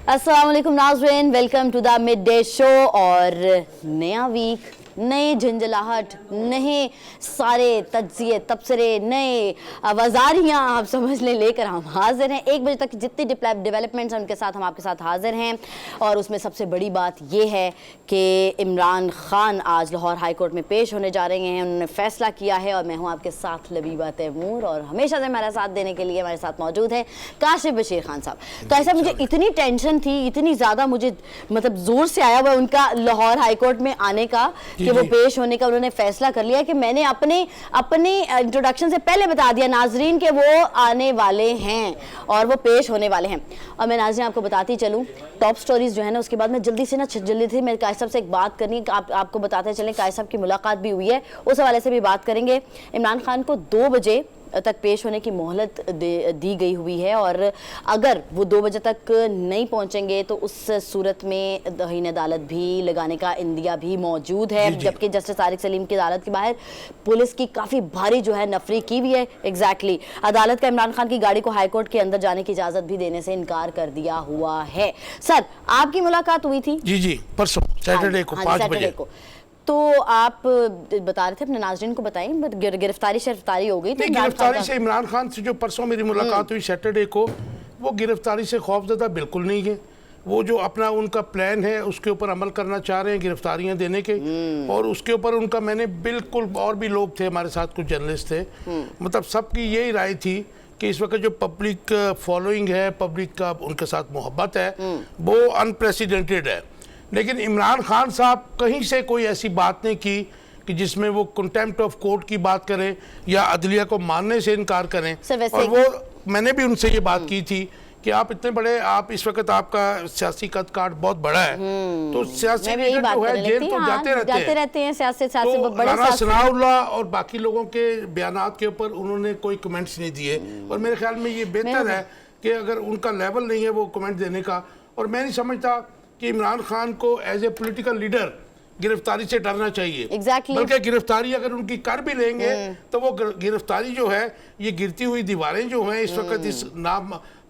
अस्सलाम वालेकुम नाज़रीन, welcome to the mid day show. और नया वीक, नए झंझलाहट, नए सारे तज्जिए तबसरे, नए वज़ारियाँ आप समझ लें लेकर हम हाजिर हैं। 1 बजे तक जितनी डेवलपमेंट्स हैं उनके साथ हम आपके साथ हाजिर हैं। और उसमें सबसे बड़ी बात ये है कि इमरान खान आज लाहौर हाई कोर्ट में पेश होने जा रहे हैं। उन्होंने फ़ैसला किया है और मैं हूँ आपके साथ लबीबा तैमूर, और हमेशा से हमारा साथ देने के लिए हमारे साथ मौजूद है काशिफ बशीर खान साहब। काशिफ साहब, मुझे इतनी टेंशन थी, इतनी ज़्यादा मुझे मतलब ज़ोर से आया हुआ उनका लाहौर हाई कोर्ट में आने का कि वो पेश होने का उन्होंने फैसला कर लिया कि मैंने अपने इंट्रोडक्शन से पहले बता दिया नाजरीन के वो आने वाले हैं और वो पेश होने वाले हैं। और मैं नाजरीन आपको बताती चलूँ टॉप स्टोरीज जो है ना, उसके बाद मैं जल्दी से मेरे काशिफ साहब से एक बात करनी है कि आपको बताते चलें काशिफ साहब की मुलाकात भी हुई है, उस हवाले से भी बात करेंगे। इमरान खान को 2 बजे तक पेश होने की मोहलत दी गई हुई है, और अगर वो 2 बजे तक नहीं पहुंचेंगे तो उस सूरत में दहीन अदालत भी लगाने का इंदिया भी मौजूद है। जबकि जस्टिस तारिक सलीम की अदालत के बाहर पुलिस की काफ़ी भारी जो है नफरी की हुई है। एग्जैक्टली अदालत का इमरान खान की गाड़ी को हाई कोर्ट के अंदर जाने की इजाज़त भी देने से इनकार कर दिया हुआ है। सर, आपकी मुलाकात हुई थी? जी, परसों सैटरडे को 5 बजे को। तो आप बता रहे थे, अपने नाज़रीन को बताएं, गिरफ्तारी हो गई तो गिरफ्तारी से इमरान खान से जो परसों मेरी मुलाकात हुई सैटरडे को, वो गिरफ्तारी से खौफजदा बिल्कुल नहीं है। वो जो अपना उनका प्लान है उसके ऊपर अमल करना चाह रहे हैं, गिरफ्तारियां देने के, और उसके ऊपर उनका मैंने बिल्कुल, और भी लोग थे हमारे साथ, कुछ जर्नलिस्ट थे, मतलब सबकी यही राय थी कि इस वक्त जो पब्लिक फॉलोइंग है, पब्लिक का उनके साथ मोहब्बत है, वो अनप्रेसिडेंटेड है। लेकिन इमरान खान साहब कहीं से कोई ऐसी बात नहीं की कि जिसमें वो कंटेम्प्ट ऑफ कोर्ट की बात करें या अदलिया को मानने से इनकार करें। और वो मैंने भी उनसे ये बात की थी कि आप इतने बड़े, आप इस वक्त आपका सियासी कद काट बहुत बड़ा है, तो सियासी लीडर जो है जेल तो जाते रहते हैं। तो राना सनाउल्लाह और बाकी लोगों के बयानात के ऊपर उन्होंने कोई कमेंट्स नहीं दिए, और मेरे ख्याल में ये बेहतर है कि अगर उनका लेवल नहीं है वो कमेंट देने का। और मैं नहीं समझता कि इमरान खान को एज ए पॉलिटिकल लीडर गिरफ्तारी से डरना चाहिए। बल्कि गिरफ्तारी अगर उनकी कर भी लेंगे तो वो गिरफ्तारी जो है, ये गिरती हुई दीवारें जो हैं इस वक्त इस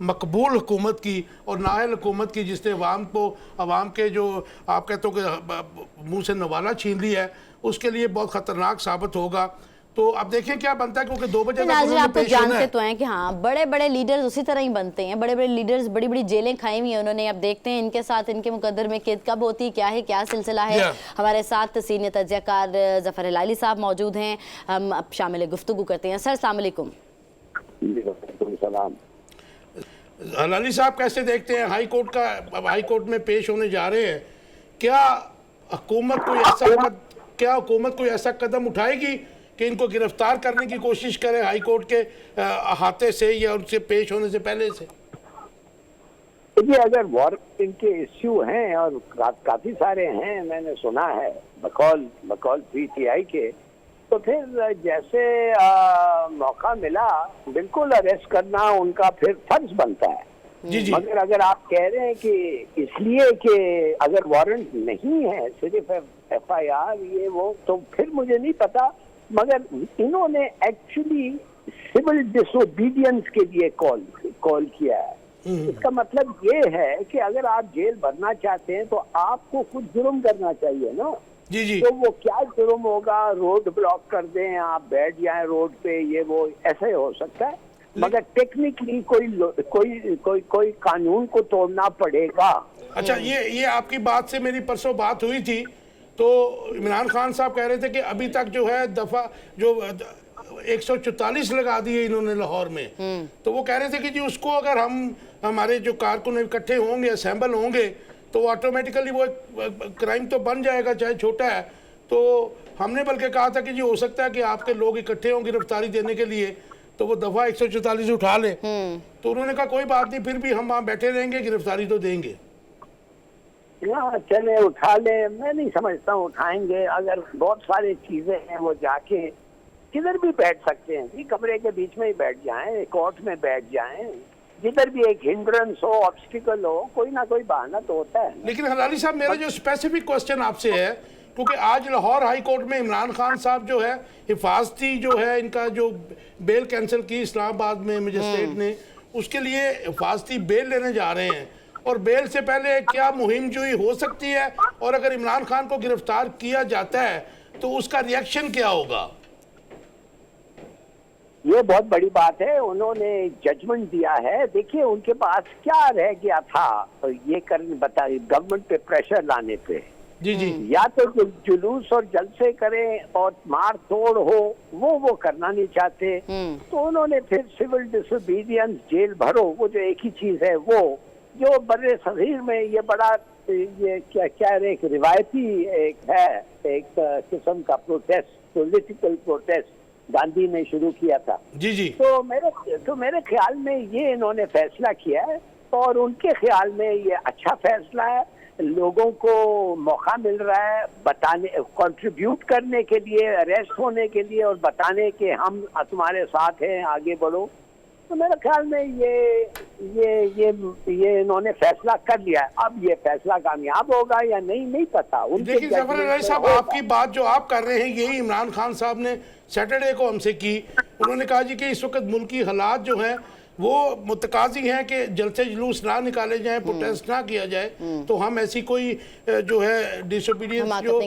मकबूल हुकूमत की और नाअहल हुकूमत की, जिसने अवाम के जो आप कहते हो कि मुंह से नवाला छीन लिया है, उसके लिए बहुत ख़तरनाक साबित होगा। तो अब देखें क्या बनता है, क्योंकि 2 बजे आप तो जानते तो हैं कि हाँ, बड़े बड़े लीडर्स उसी तरह ही बनते हैं। बड़े बड़े लीडर्स बड़ी बड़ी जेलें खाई हुई हैं उन्होंने। अब देखते हैं इनके साथ, इनके मुकद्दर में कैद कब होती, क्या सिलसिला है। हमारे साथ सीनियर तज्ज़ियाकार ज़फ़र हिलाली साहब मौजूद हैं, हम अब शामिल गुफ्तगू करते हैं। सर, अस्सलाम वालेकुम। हिलाली साहब, कैसे देखते हैं हाई कोर्ट में पेश होने जा रहे हैं? क्या हुकूमत कोई ऐसा कदम उठाएगी कि इनको गिरफ्तार करने की कोशिश करे हाई कोर्ट के अहाते से या उनसे पेश होने से पहले से? देखिए, अगर वारंट इनके इश्यू हैं और काफी सारे हैं, मैंने सुना है बकौल PTI के, तो फिर जैसे मौका मिला बिल्कुल अरेस्ट करना उनका फिर फर्ज बनता है। जी। मगर अगर आप कह रहे हैं कि इसलिए कि अगर वारंट नहीं है, सिर्फ FIR ये वो, तो फिर मुझे नहीं पता। मगर इन्होंने एक्चुअली सिविल डिसोबीडियंस के लिए कॉल किया है। इसका मतलब ये है कि अगर आप जेल भरना चाहते हैं तो आपको कुछ जुर्म करना चाहिए ना। जी। तो वो क्या जुर्म होगा? रोड ब्लॉक कर दें, आप बैठ जाएं रोड पे, ये वो ऐसे हो सकता है। मगर टेक्निकली कोई कानून को तोड़ना पड़ेगा। अच्छा, ये आपकी बात से मेरी परसों बात हुई थी, तो इमरान खान साहब कह रहे थे कि अभी तक जो है दफा जो 144 लगा दिए इन्होंने लाहौर में, तो वो कह रहे थे कि जी उसको अगर हमारे जो कारकुन इकट्ठे होंगे, असेंबल होंगे, तो ऑटोमेटिकली वो क्राइम तो बन जाएगा, चाहे छोटा है। तो हमने बल्कि कहा था कि जी हो सकता है कि आपके लोग इकट्ठे हों गिरफ्तारी देने के लिए, तो वो दफा 144 उठा लें। तो उन्होंने कहा कोई बात नहीं, फिर भी हम वहाँ बैठे रहेंगे, गिरफ्तारी तो देंगे। चले उठा ले, मैं नहीं समझता उठाएंगे। अगर बहुत सारी चीजें हैं, वो जाके किधर भी बैठ सकते हैं, जी कमरे के बीच में ही बैठ जाएं, कोर्ट में बैठ जाएं, जिधर भी एक हिंड्रेंस हो, ऑब्स्टिकल हो, कोई ना कोई बहाना तो होता है। लेकिन हिलाली साहब, मेरा जो स्पेसिफिक क्वेश्चन आपसे है, क्योंकि आज लाहौर हाई कोर्ट में इमरान खान साहब जो है हिफाजती जो है इनका जो बेल कैंसिल की इस्लामाबाद में मजिस्ट्रेट ने, उसके लिए हिफाजती बेल लेने जा रहे हैं। और बेल से पहले क्या मुहिम जोई हो सकती है, और अगर इमरान खान को गिरफ्तार किया जाता है तो उसका रिएक्शन क्या होगा? ये बहुत बड़ी बात है। उन्होंने जजमेंट दिया है। देखिए उनके पास क्या रह गया था ये करने, बताइए, गवर्नमेंट पे प्रेशर लाने पे। जी जी। या तो जुलूस और जलसे करें और मार तोड़ हो, वो करना नहीं चाहते, तो उन्होंने फिर सिविल डिसोबीडियंस, जेल भरो, वो जो एक ही चीज है, वो जो बड़े सगीर में ये बड़ा ये क्या एक रिवायती एक है, एक किस्म का प्रोटेस्ट, पॉलिटिकल प्रोटेस्ट गांधी ने शुरू किया था। जी जी। तो मेरे ख्याल में ये इन्होंने फैसला किया है और उनके ख्याल में ये अच्छा फैसला है। लोगों को मौका मिल रहा है बताने, कंट्रीब्यूट करने के लिए, अरेस्ट होने के लिए और बताने के हम तुम्हारे साथ हैं, आगे बढ़ो। तो मेरे ख्याल में ये इन्होंने फैसला कर लिया है। अब ये फैसला कामयाब होगा या नहीं पता। देखिए जफर अली साहब, आपकी बात जो आप कर रहे हैं यही इमरान खान साहब ने सैटरडे को हमसे की। उन्होंने कहा जी कि इस वक्त मुल्की हालात जो हैं वो मुतकाजी हैं कि जलसे जुलूस ना निकाले जाएं, प्रोटेस्ट ना किया जाए, तो हम ऐसी कोई जो है डिसोबीडियंस जो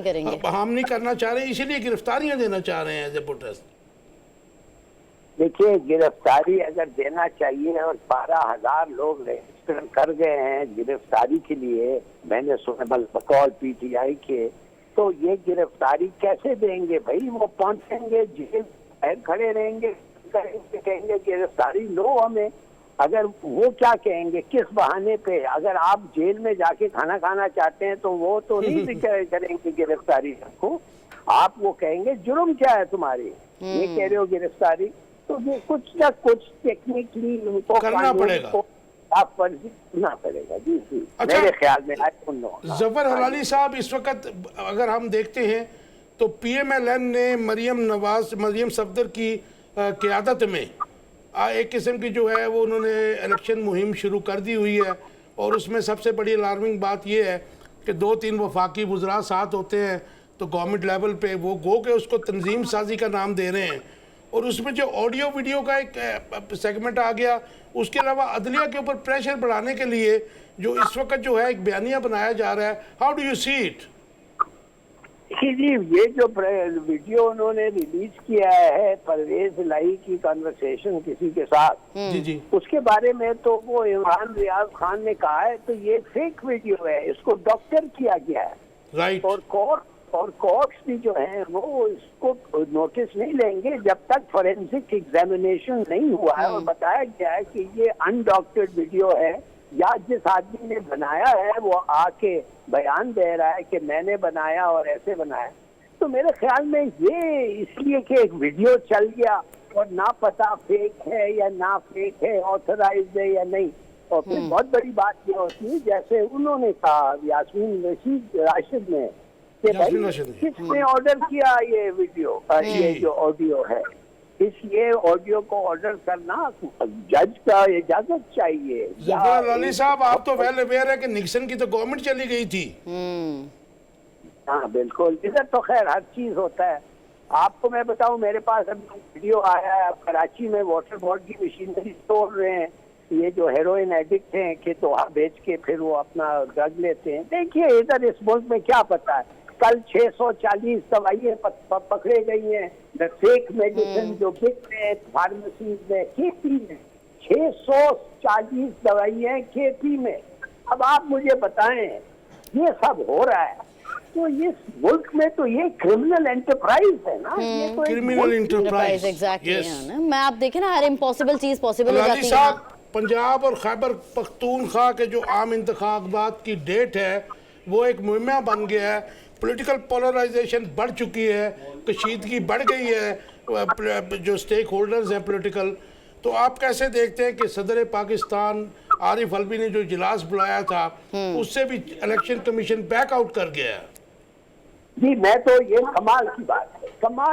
हम नहीं करना चाह रहे, इसीलिए गिरफ्तारियां देना चाह रहे हैं एज ए प्रोटेस्ट। देखिए गिरफ्तारी अगर देना चाहिए और 12,000 लोग रजिस्टर कर गए हैं गिरफ्तारी के लिए, मैंने सुना बकौल पीटीआई के, तो ये गिरफ्तारी कैसे देंगे भाई? वो पहुंचेंगे जेल, खड़े रहेंगे, कहेंगे गिरफ्तारी लो हमें। अगर वो क्या कहेंगे, किस बहाने पे? अगर आप जेल में जाके खाना खाना चाहते हैं तो वो तो नहीं करेंगे गिरफ्तारी को। आप वो कहेंगे जुर्म क्या है तुम्हारी, ये कह रहे हो गिरफ्तारी। तो ये कुछ ना कुछ टेक्निकली उनको करना पड़ेगा, आप करना पड़ेगा। जी जी। अच्छा, मेरे ख्याल में जफर हलाली साहब, इस वक्त अगर हम देखते हैं तो PMLN ने मरियम सफदर की क़यादत में एक किस्म की जो है वो उन्होंने इलेक्शन मुहिम शुरू कर दी हुई है, और उसमें सबसे बड़ी अलार्मिंग बात ये है कि 2-3 वफाकी वज़रा साथ होते हैं तो गवर्नमेंट लेवल पे वो गो के उसको तंजीम साजी का नाम दे रहे हैं, और उसमें जो ऑडियो वीडियो का एक सेगमेंट आ गया। उसके अलावा अदलिया के ऊपर प्रेशर बढ़ाने के लिए जो इस वक्त जो है एक बयानिया बनाया जा रहा है, how do you see it? जी, ये जो वीडियो उन्होंने रिलीज किया है परवेज इलाही की कन्वर्सेशन किसी के साथ, जी जी, उसके बारे में तो वो इमरान रियाज खान ने कहा है तो ये फेक वीडियो है, इसको डॉक्टर किया गया है। राइट। और कोर्ट्स भी जो है वो इसको नोटिस नहीं लेंगे जब तक फोरेंसिक एग्जामिनेशन नहीं हुआ है और बताया गया है कि ये अनडॉक्टर्ड वीडियो है, या जिस आदमी ने बनाया है वो आके बयान दे रहा है कि मैंने बनाया और ऐसे बनाया। तो मेरे ख्याल में ये इसलिए कि एक वीडियो चल गया और ना पता फेक है या ना फेक है, ऑथराइज्ड है या नहीं। और फिर बहुत बड़ी बात ये होती है जैसे उन्होंने कहा यास्मीन राशिद ने कि भाई किसने ऑर्डर किया ये वीडियो, ये जो ऑडियो है, ये ऑडियो को ऑर्डर करना जज का इजाजत चाहिए। जफर अली साहब, आप तो वेल अवेयर है कि निक्सन की तो गवर्नमेंट चली गई थी। हाँ बिल्कुल, इधर तो खैर हर चीज होता है। आपको मैं बताऊं, मेरे पास अभी वीडियो आया है, कराची में वाटर बोर्ड की मशीनरी तोड़ रहे हैं ये जो हेरोइन एडिक्ट हैं कि तो बेच के फिर वो अपना ड्रग लेते हैं। देखिए इधर इस मुल्क में क्या पता है, कल 640 दवाइयाँ पकड़े गई हैं, फेक मेडिसिन जो बिक रहे हैं फार्मेसी में, केपी में 640 दवाइयाँ केपी में। अब आप मुझे बताएं ये सब हो रहा है तो इस मुल्क में तो ये क्रिमिनल एंटरप्राइज है ना, ये तो क्रिमिनल एंटरप्राइज। एग्जैक्टली। मैं आप देखें ना, हर इम्पॉसिबल चीज पॉसिबल हो जाती है। पंजाब और खैबर पख्तूनख्वा के जो आम इंतखाबात की डेट है वो एक मुहिम बन गया है। पॉलिटिकल पोलराइजेशन बढ़ चुकी है, कशीदगी बढ़ गई है जो स्टेक होल्डर्स हैं पॉलिटिकल। तो आप कैसे देखते हैं कि सदर पाकिस्तान आरिफ अलवी ने जो इजलास बुलाया था उससे भी इलेक्शन कमीशन बैक आउट कर गया है? जी, मैं तो ये कमाल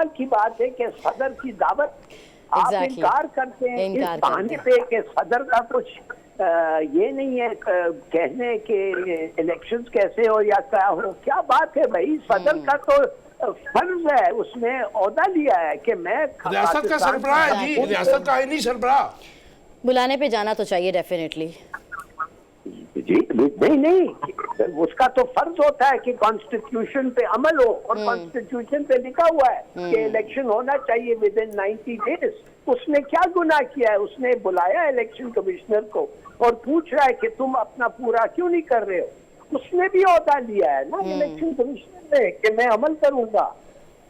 की बात है कि सदर की दावत आप इनकार करते हैं इस बहाने पे कि सदर का कुछ ये नहीं है कहने के इलेक्शंस कैसे हो या क्या हो। क्या बात है भाई, सदर का तो फर्ज है, उसने ओहदा लिया है कि मैं रियासत का सरबराह है जी, रियासत का आईनी सरबराह। बुलाने पे जाना तो चाहिए डेफिनेटली। जी नहीं, उसका तो फर्ज होता है कि कॉन्स्टिट्यूशन पे अमल हो, और कॉन्स्टिट्यूशन पे लिखा हुआ है कि इलेक्शन होना चाहिए विद इन 90 डेज। उसने क्या गुनाह किया है? उसने बुलाया इलेक्शन कमिश्नर को और पूछ रहा है कि तुम अपना पूरा क्यों नहीं कर रहे हो। उसने भी ओहदा लिया है ना इलेक्शन कमिश्नर ने कि मैं अमल करूंगा,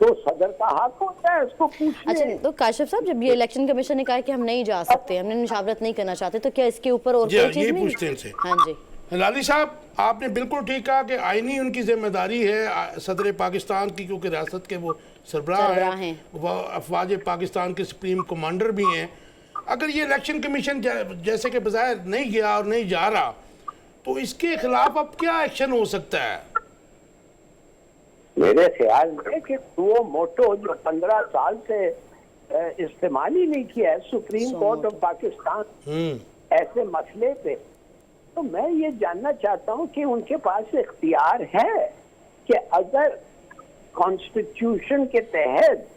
तो सदर का हक होता है उसको पूछने। अच्छा, तो काशिफ साहब, जब ये इलेक्शन कमीशन ने कहा कि हम नहीं जा सकते, हमने मुशावरत नहीं करना चाहते, तो क्या इसके ऊपर और कोई चीज नहीं? पूछते हैं इनसे। हाँ जी, लाली साहब, आपने बिल्कुल ठीक कहा कि आईनी उनकी जिम्मेदारी है सदर पाकिस्तान की, क्योंकि रियासत के वो सरबराह हैं, वह अफवाज पाकिस्तान के सुप्रीम कमांडर भी हैं। अगर ये इलेक्शन कमीशन जैसे कि बज़ाहिर नहीं गया और नहीं जा रहा, तो इसके खिलाफ अब क्या एक्शन हो सकता है? मेरे ख्याल में कि वो मोटो जो 15 साल से इस्तेमाल ही नहीं किया है सुप्रीम कोर्ट ऑफ पाकिस्तान ऐसे मसले पे, तो मैं ये जानना चाहता हूँ कि उनके पास इख्तियार है कि अगर कॉन्स्टिट्यूशन के तहत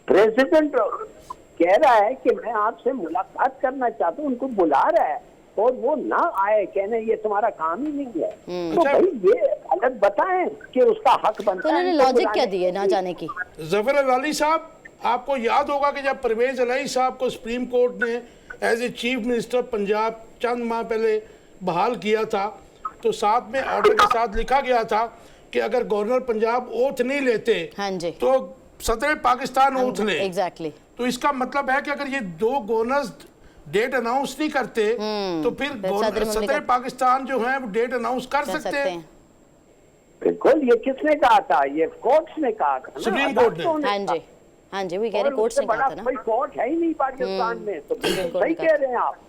प्रेसिडेंट कह रहा है कि मैं आपसे मुलाकात करना चाहता हूँ, उनको बुला रहा है और वो ना आए, कहने ये तुम्हारा काम ही नहीं है, तो भाई ये अलग बताएं कि उसका हक बनता है। तो उन्होंने लॉजिक क्या दी है ना जाने की? जफर अली साहब, आपको याद होगा कि जब परवेज इलाही साहब को सुप्रीम कोर्ट ने as a chief minister Punjab चंद माह पहले बहाल किया था, तो साथ में ऑर्डर के साथ लिखा गया था कि अगर गवर्नर पंजाब ओथ नहीं लेते, हाँ जी, तो सदर पाकिस्तान ओथ ले। एग्जैक्टली। तो इसका मतलब है कि अगर ये दो गवर्नर्स डेट अनाउंस नहीं करते, तो फिर सदर पाकिस्तान जो है वो डेट अनाउंस कर सकते हैं। बिल्कुल, ये किसने कहा था? ये कोर्ट्स ने कहा था, सुप्रीम कोर्ट ने। हाँ जी, हाँ जी, वही कह रहे कोर्ट्स ने कहा था ना। कोई कोर्ट है ही नहीं पाकिस्तान में, तो सही कह रहे हैं आप।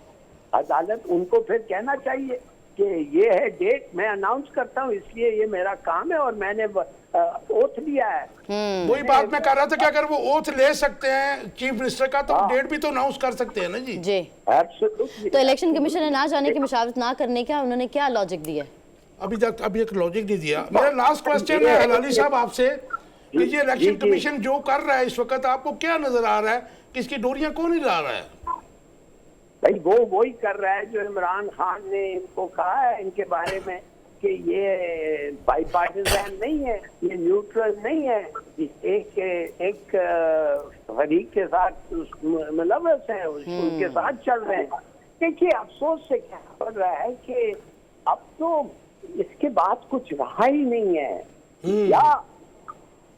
अदालत उनको फिर कहना चाहिए कि ये है डेट, मैं अनाउंस करता हूँ, इसलिए ये मेरा काम है और मैंने ओथ लिया है। वही बात मैं कर रहा था कि अगर वो ओथ ले सकते हैं चीफ मिनिस्टर का, तो डेट भी तो अनाउंस कर सकते हैं ना जी। जी, एब्सोल्युटली। तो इलेक्शन कमीशन ने ना जाने की मुशावरत ना करने का उन्होंने क्या लॉजिक दिया? अभी एक लॉजिक नहीं दिया। मेरा लास्ट क्वेश्चन है हलाली साहब आपसे कि ये इलेक्शन कमीशन जो कर रहा है इस वक्त, आपको क्या नजर आ रहा है कि इसकी डोरियां कौन हिला रहा है? भाई वो वही कर रहा है जो इमरान खान ने इनको कहा है इनके बारे में कि ये बाईपार्टिजन नहीं है, ये न्यूट्रल नहीं है, एक फरीक के साथ मुलव्वस है, उनके साथ चल रहे हैं। देखिए, अफसोस से क्या पड़ रहा है कि अब तो इसके बाद कुछ रहा ही नहीं है। या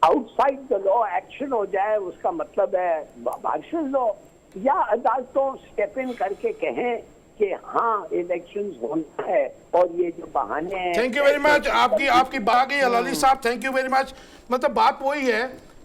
आउटसाइड द लॉ एक्शन हो जाए, उसका मतलब है मार्शल लॉ, या अदालतों स्टेप इन करके कहें कि हाँ इलेक्शंस होना है, और ये जो बहाने हैं। थैंक यू वेरी मच, आपकी बात गई हलाली साहब, थैंक यू वेरी मच। मतलब बात वही है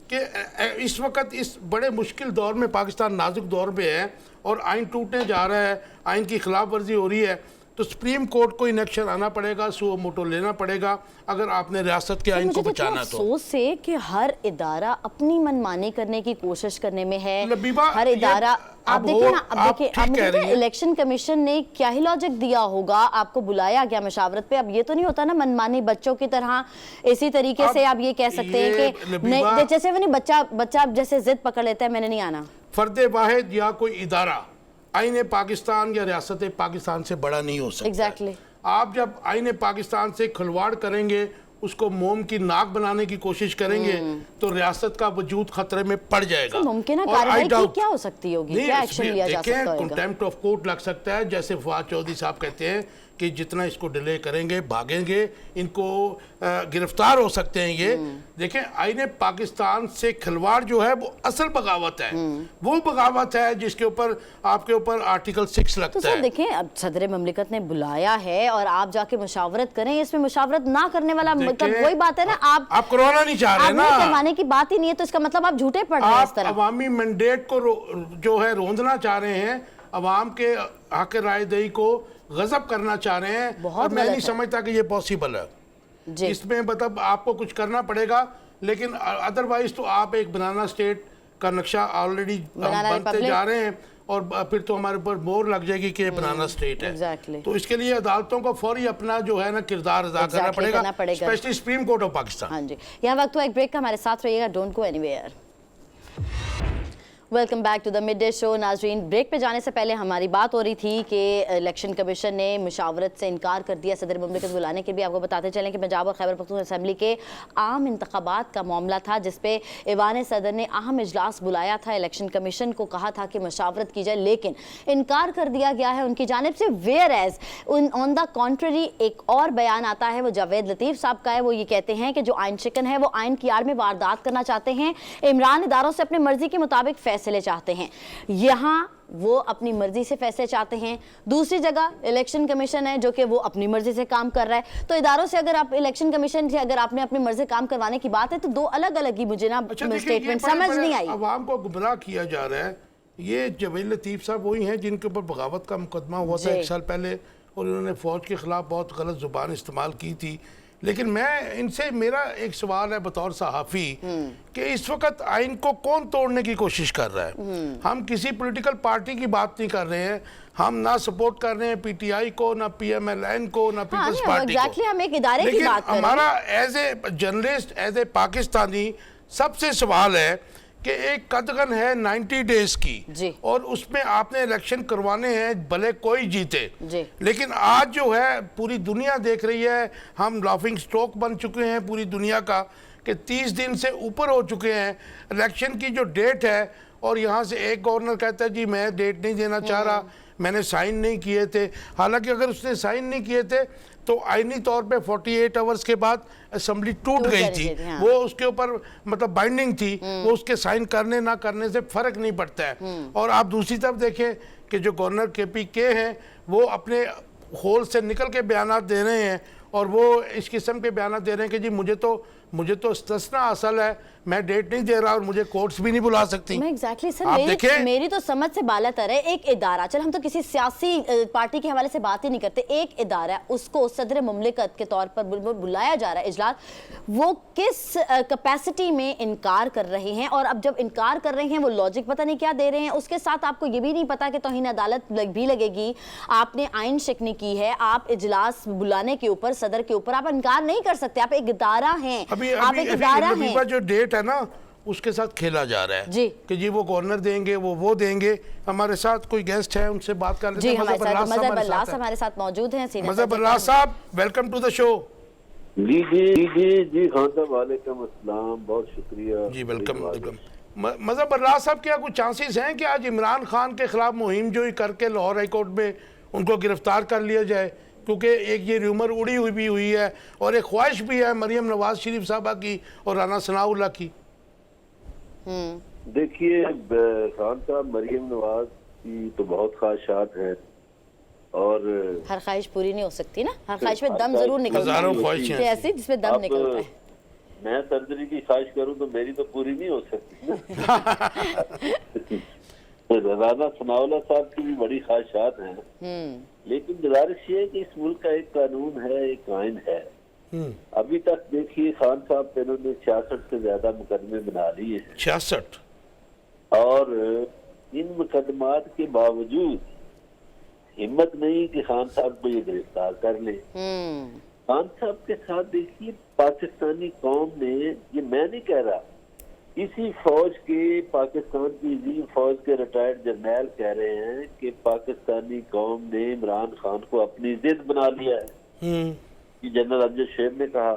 कि इस वक्त इस बड़े मुश्किल दौर में पाकिस्तान नाजुक दौर पे है और आइन टूटने जा रहा है, आइन की खिलाफ वर्जी हो रही है, तो सुप्रीम कोर्ट को इन एक्शन आना पड़ेगा, सुओ मोटो लेना पड़ेगा अगर आपने रियासत के आइन को बचाना। तो अफसोस से कि हर इदारा अपनी मनमानी करने की कोशिश करने में है। लबीबा, हर इदारा, आप देखिए ना, अब देखिए इलेक्शन कमीशन ने क्या ही लॉजिक दिया होगा, आपको बुलाया गया मशावरत पे। अब ये तो नहीं होता ना मनमानी बच्चों की तरह, इसी तरीके से आप ये कह सकते हैं कि नहीं, जैसे वो नहीं बच्चा जैसे जिद पकड़ लेता है मैंने नहीं आना। फर्दे वाहिद या कोई इदारा आईने पाकिस्तान या रियासत पाकिस्तान से बड़ा नहीं हो सकता। एग्जैक्टली। आप जब आईने पाकिस्तान से खिलवाड़ करेंगे, उसको मोम की नाक बनाने की कोशिश करेंगे, तो रियासत का वजूद खतरे में पड़ जाएगा। तो मुमकिन कार्रवाई क्या हो सकती होगी, क्या एक्शन लिया जा सकता होगा? कंटेम्प्ट ऑफ कोर्ट लग सकता है, जैसे फवाद चौधरी साहब कहते हैं कि जितना इसको डिले करेंगे, भागेंगे, इनको गिरफ्तार हो सकते हैं। ये देखें, आईने पाकिस्तान से खिलवाड़ जो है वो असल बगावत है, वो बगावत है जिसके ऊपर आपके ऊपर आर्टिकल 6 लगता है। तो देखें, अब सदर ममलिकत ने बुलाया है और आप जाके मुशावरत करें, इसमें मुशावरत ना करने वाला मतलब वही बात है ना, आप करवाना नहीं चाह रहे ना, करवाने की बात ही नहीं है, तो इसका मतलब आप झूठे पड़ रहे हैं इस तरह। अवामी मैंडेट को जो है रोंदना चाह रहे हैं, अवाम के हक राय दही को गजब करना चाह रहे हैं, और मैं नहीं समझता कि ये पॉसिबल है। इसमें मतलब आपको कुछ करना पड़ेगा, लेकिन अदरवाइज तो आप एक बनाना स्टेट का नक्शा ऑलरेडी बनते जा रहे हैं, और फिर तो हमारे ऊपर मोहर लग जाएगी कि बनाना स्टेट है। तो इसके लिए अदालतों को फौरी अपना जो है ना किरदार अदा करना पड़ेगा, specially supreme court of Pakistan. हाँ जी, यहाँ वक्त हुआ एक ब्रेक का, हमारे साथ रहिएगा, don't go anywhere. Welcome back to the mid day show. नाजरीन, ब्रेक पे जाने से पहले हमारी बात हो रही थी कि इलेक्शन कमीशन ने मुशावरत से इनकार कर दिया सदर मुमलिकत बुलाने के। भी आपको बताते चलें कि पंजाब और खैबर पख्तूनख्वा असेंबली के आम इंतखाबात का मामला था, जिसपे ईवान सदर ने अहम इजलास बुलाया था। इलेक्शन कमीशन को कहा था कि मुशावरत की जाए, लेकिन इनकार कर दिया गया है उनकी जानिब से। Whereas on the contrary एक और बयान आता है, वो जावेद लतीफ़ साहब का है। वो ये कहते हैं कि जो आइन शिकन है वो आइन की आड़ में वारदात करना चाहते हैं। इमरान इदारों से अपनी मर्जी के मुताबिक फैसले चाहते हैं, यहाँ वो अपनी मर्जी से फैसले चाहते हैं। दूसरी जगह इलेक्शन कमीशन है जो कि वो अपनी मर्जी से काम कर रहा है। तो इदारों से अगर आप इलेक्शन कमीशन से अगर आपने अपनी मर्जी से काम करवाने की बात है तो दो अलग अलग ही मुझे ना स्टेटमेंट समझ नहीं आई। अवाम को गुमराह किया जा रहा है। ये जावेद लतीफ़ साहब वही हैं जिनके ऊपर बगावत का मुकदमा हुआ था 1 साल पहले, और उन्होंने फ़ौज के ख़िलाफ़ बहुत गलत ज़ुबान इस्तेमाल की थी। लेकिन मैं इनसे, मेरा एक सवाल है बतौर सहाफ़ी कि इस वक्त आइन को कौन तोड़ने की कोशिश कर रहा है। हम किसी पॉलिटिकल पार्टी की बात नहीं कर रहे हैं, हम ना सपोर्ट कर रहे हैं पीटीआई को, ना पीएमएलएन को, ना पीपल्स पार्टी को। हम एक इदारे की बात कर रहे हैं। हमारा as a journalist, as a Pakistani सबसे सवाल है कि एक कदगन है 90 डेज की, और उसमें आपने इलेक्शन करवाने हैं, भले कोई जीते। लेकिन आज जो है पूरी दुनिया देख रही है, हम लाफिंग स्टॉक बन चुके हैं पूरी दुनिया का, कि 30 दिन से ऊपर हो चुके हैं इलेक्शन की जो डेट है। और यहाँ से एक गवर्नर कहता है जी मैं डेट नहीं देना चाह रहा, मैंने साइन नहीं किए थे। हालांकि अगर उसने साइन नहीं किए थे तो आईनी तौर पे 48 आवर्स के बाद असेंबली टूट गई थी। वो उसके ऊपर मतलब बाइंडिंग थी, वो उसके साइन करने ना करने से फर्क नहीं पड़ता है। और आप दूसरी तरफ देखें कि जो गवर्नर KPK हैं वो अपने होल से निकल के बयान दे रहे हैं, और वो इस किस्म के बयान दे रहे हैं कि जी मुझे तो इस्तिस्ना असल है, मैं डेट नहीं दे रहा और मुझे कोर्ट्स भी नहीं बुला सकती। मैं एग्जैक्टली सर, मेरी तो समझ से बालातर है। एक इदारा, चल हम तो किसी सियासी पार्टी के हवाले से बात ही नहीं करते, एक इदारा उसको सदर मुमलिकत के तौर पर बुलाया जा रहा है इजलास, वो किस कैपेसिटी में इनकार कर रहे हैं। और अब जब इनकार कर रहे हैं वो लॉजिक पता नहीं क्या दे रहे हैं। उसके साथ आपको ये भी नहीं पता कि तौहीन अदालत भी लगेगी, आपने आइन शिकनी की है, आप इजलास बुलाने के ऊपर, सदर के ऊपर आप इनकार नहीं कर सकते। आप एक इदारा हैं, आप एक इदारा हैं। जो डेट है ना उसके साथ खेला जा रहा है कि जी वो गवर्नर देंगे, वो देंगे। हमारे साथ कोई गेस्ट है, उनसे बात कर लेते हैं। मज़हर बल्लास हमारे साथ मौजूद हैं। मज़हर बल्लास साहब, वेलकम टू द शो। जी जी जी जी खान साहब, वालेकुम अस्सलाम, बहुत शुक्रिया जी, वेलकम। मज़हर बल्लास साहब, क्या कुछ चांसेस हैं कि आज इमरान खान के खिलाफ मुहिम जोई करके लाहौर हाई कोर्ट में उनको गिरफ्तार कर लिया जाए? क्योंकि एक ये र्यूमर उड़ी हुई है और एक ख्वाहिश भी है मरियम नवाज शरीफ साहबा की और राना सनाउल्लाह की। देखिए खान साहब, मरियम नवाज की तो बहुत ख्वाहिशात हैं, और हर ख्वाहिश पूरी नहीं हो सकती ना, हर ख्वाहिश में दम जरूर निकलता है, ऐसी जिसमें दम निकलता है। मैं सर्जरी की ख्वाहिश करूं तो मेरी तो पूरी नहीं हो सकती ना। राना सनाउल्लाह साहब की भी बड़ी ख्वाहिशात हैं, लेकिन गुजारिश ये है कि इस मुल्क का एक कानून है, एक आइन है। अभी तक देखिए खान साहब, इन्होंने 66 से ज्यादा मुकदमे बना लिए हैं। 66। और इन मुकदमात के बावजूद हिम्मत नहीं कि खान साहब को ये गिरफ्तार कर ले। खान साहब के साथ देखिए पाकिस्तानी कौम ने, ये मैं नहीं कह रहा, इसी फौज के, पाकिस्तान की अजीम फौज के रिटायर्ड जर्नैल कह रहे हैं कि पाकिस्तानी कौम ने इमरान खान को अपनी जिद बना लिया है। ये जनरल अमजद शेर ने कहा।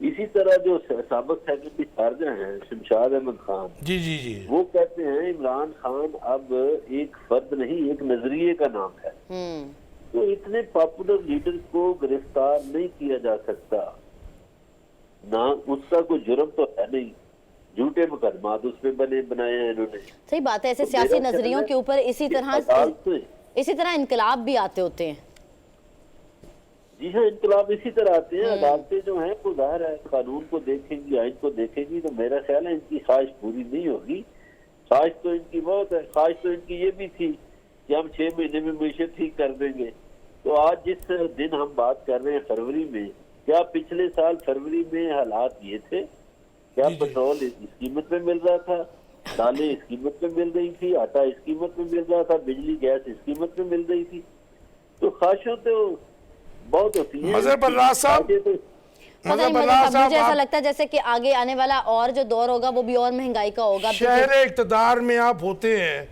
इसी तरह जो साबिक सेक्रेटरी खारजा हैं शमशाद अहमद खान, जी जी जी, वो कहते हैं इमरान खान अब एक फर्द नहीं, एक नजरिए का नाम है। तो इतने पॉपुलर लीडर को गिरफ्तार नहीं किया जा सकता, ना उसका कोई जुर्म तो है नहीं, झूठे मुकदमात उस पे बनाए हैं इन्होंने। सही बात है, ऐसे तो सियासी नजरियों के ऊपर इसी तरह इनकलाब भी आते होते हैं। जी हाँ, इनकलाब इसी तरह आते हैं। अदालतें जो हैं वो जाहिर है कानून को देखेंगी, आइन को देखेंगी, तो मेरा ख्याल है इनकी ख्वाहिश पूरी नहीं होगी। ख्वाहिश तो इनकी बहुत है। ख्वाहिश तो इनकी ये भी थी कि हम 6 महीने में मीशत ठीक कर देंगे। तो आज जिस दिन हम बात कर रहे हैं फरवरी में, क्या पिछले साल फरवरी में हालात ये थे? क्या पेट्रोल इस कीमत में मिल रहा था, दालें इस कीमत में मिल रही थी, आटा इस कीमत में मिल रहा था, बिजली गैस इस कीमत में मिल रही थी? तो ख्वाहिशें तो बहुत होती हैं। मज़हर बल्लास साहब, पता नहीं, मतलब मगर अल्लाह साहब, साहब, मुझे ऐसा आप- लगता है जैसे कि आगे आने वाला और जो दौर होगा वो भी और महंगाई का होगा। शहर इक़्तिदार में आप होते हैं,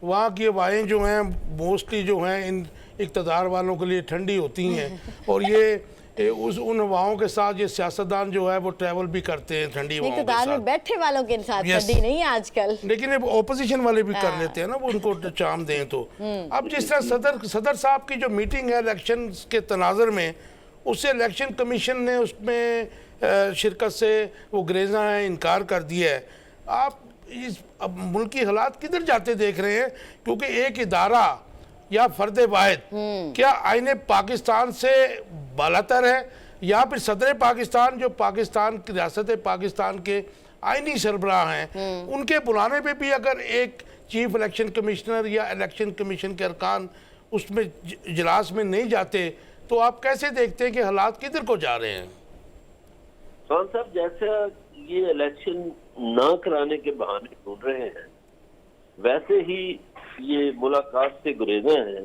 वहाँ की हवाएं जो हैं मोस्टली जो हैं इन इक़्तिदार वालों के लिए ठंडी होती हैं और ये उन हवाओं के साथ ये सियासतदान जो है वो ट्रैवल भी करते हैं ठंडी हवाओं के इक़्तिदार में साथ। बैठे वालों के साथ Yes. ठंडी नहीं है आजकल। लेकिन ये ओपोजिशन वाले भी कर लेते हैं ना, वो उनको चाम दें तो। अब जिस तरह सदर साहब की जो मीटिंग है इलेक्शन के तनाज़र में, उससे इलेक्शन कमीशन ने उसमें शिरकत से वो ग्रेज़ा है, इनकार कर दिया है। आप इस अब मुल्क की हालात किधर जाते देख रहे हैं? क्योंकि एक इदारा या फर्द वाहिद क्या आईने पाकिस्तान से बालातर है, या फिर सदर पाकिस्तान जो पाकिस्तान की रियासत पाकिस्तान के आईनी सरबराह हैं, उनके बुलाने पे भी अगर एक चीफ इलेक्शन कमिश्नर या इलेक्शन कमीशन के अरकान उसमें इजलास में नहीं जाते, तो आप कैसे देखते हैं कि हालात किधर को जा रहे हैं? खान साहब, जैसा ये इलेक्शन ना कराने के बहाने ढूंढ रहे हैं, वैसे ही ये मुलाकात से गुरेजा है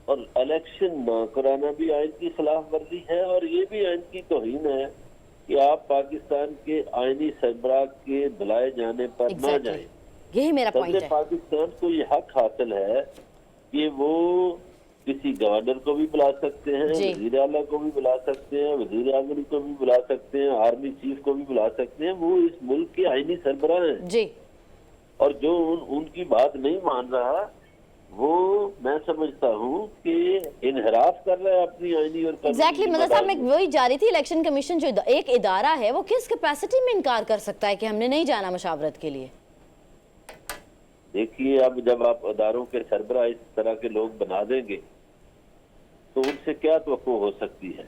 और इलेक्शन ना कराना भी आइन की खिलाफ वर्जी है और ये भी आइन की तौहीन है कि आप पाकिस्तान के आईनी सरबराह के बुलाए जाने पर ना जाएं। यही मेरा पॉइंट सदर है। पाकिस्तान को ये हक हासिल है कि वो किसी गवर्नर को भी बुला सकते हैं, जी। वजीर आला को भी बुला सकते हैं, वजीर आजम को भी बुला सकते हैं, आर्मी चीफ को भी बुला सकते हैं। वो इस मुल्क के आईनी सरबराह हैं जी। और जो उनकी बात नहीं मान रहा, वो मैं समझता हूँ कि इनहराफ कर रहा है अपनी आईनी और एग्जैक्टली मतलब साहब, मैं वही जा रही थी, इलेक्शन कमीशन जो एक इदारा है वो किस कैपेसिटी में इनकार कर सकता है कि हमने नहीं जाना मशावरत के लिए? देखिए, अब जब आप अदारों के सरबराह इस तरह के लोग बना देंगे तो उनसे क्या तवक्को हो सकती है?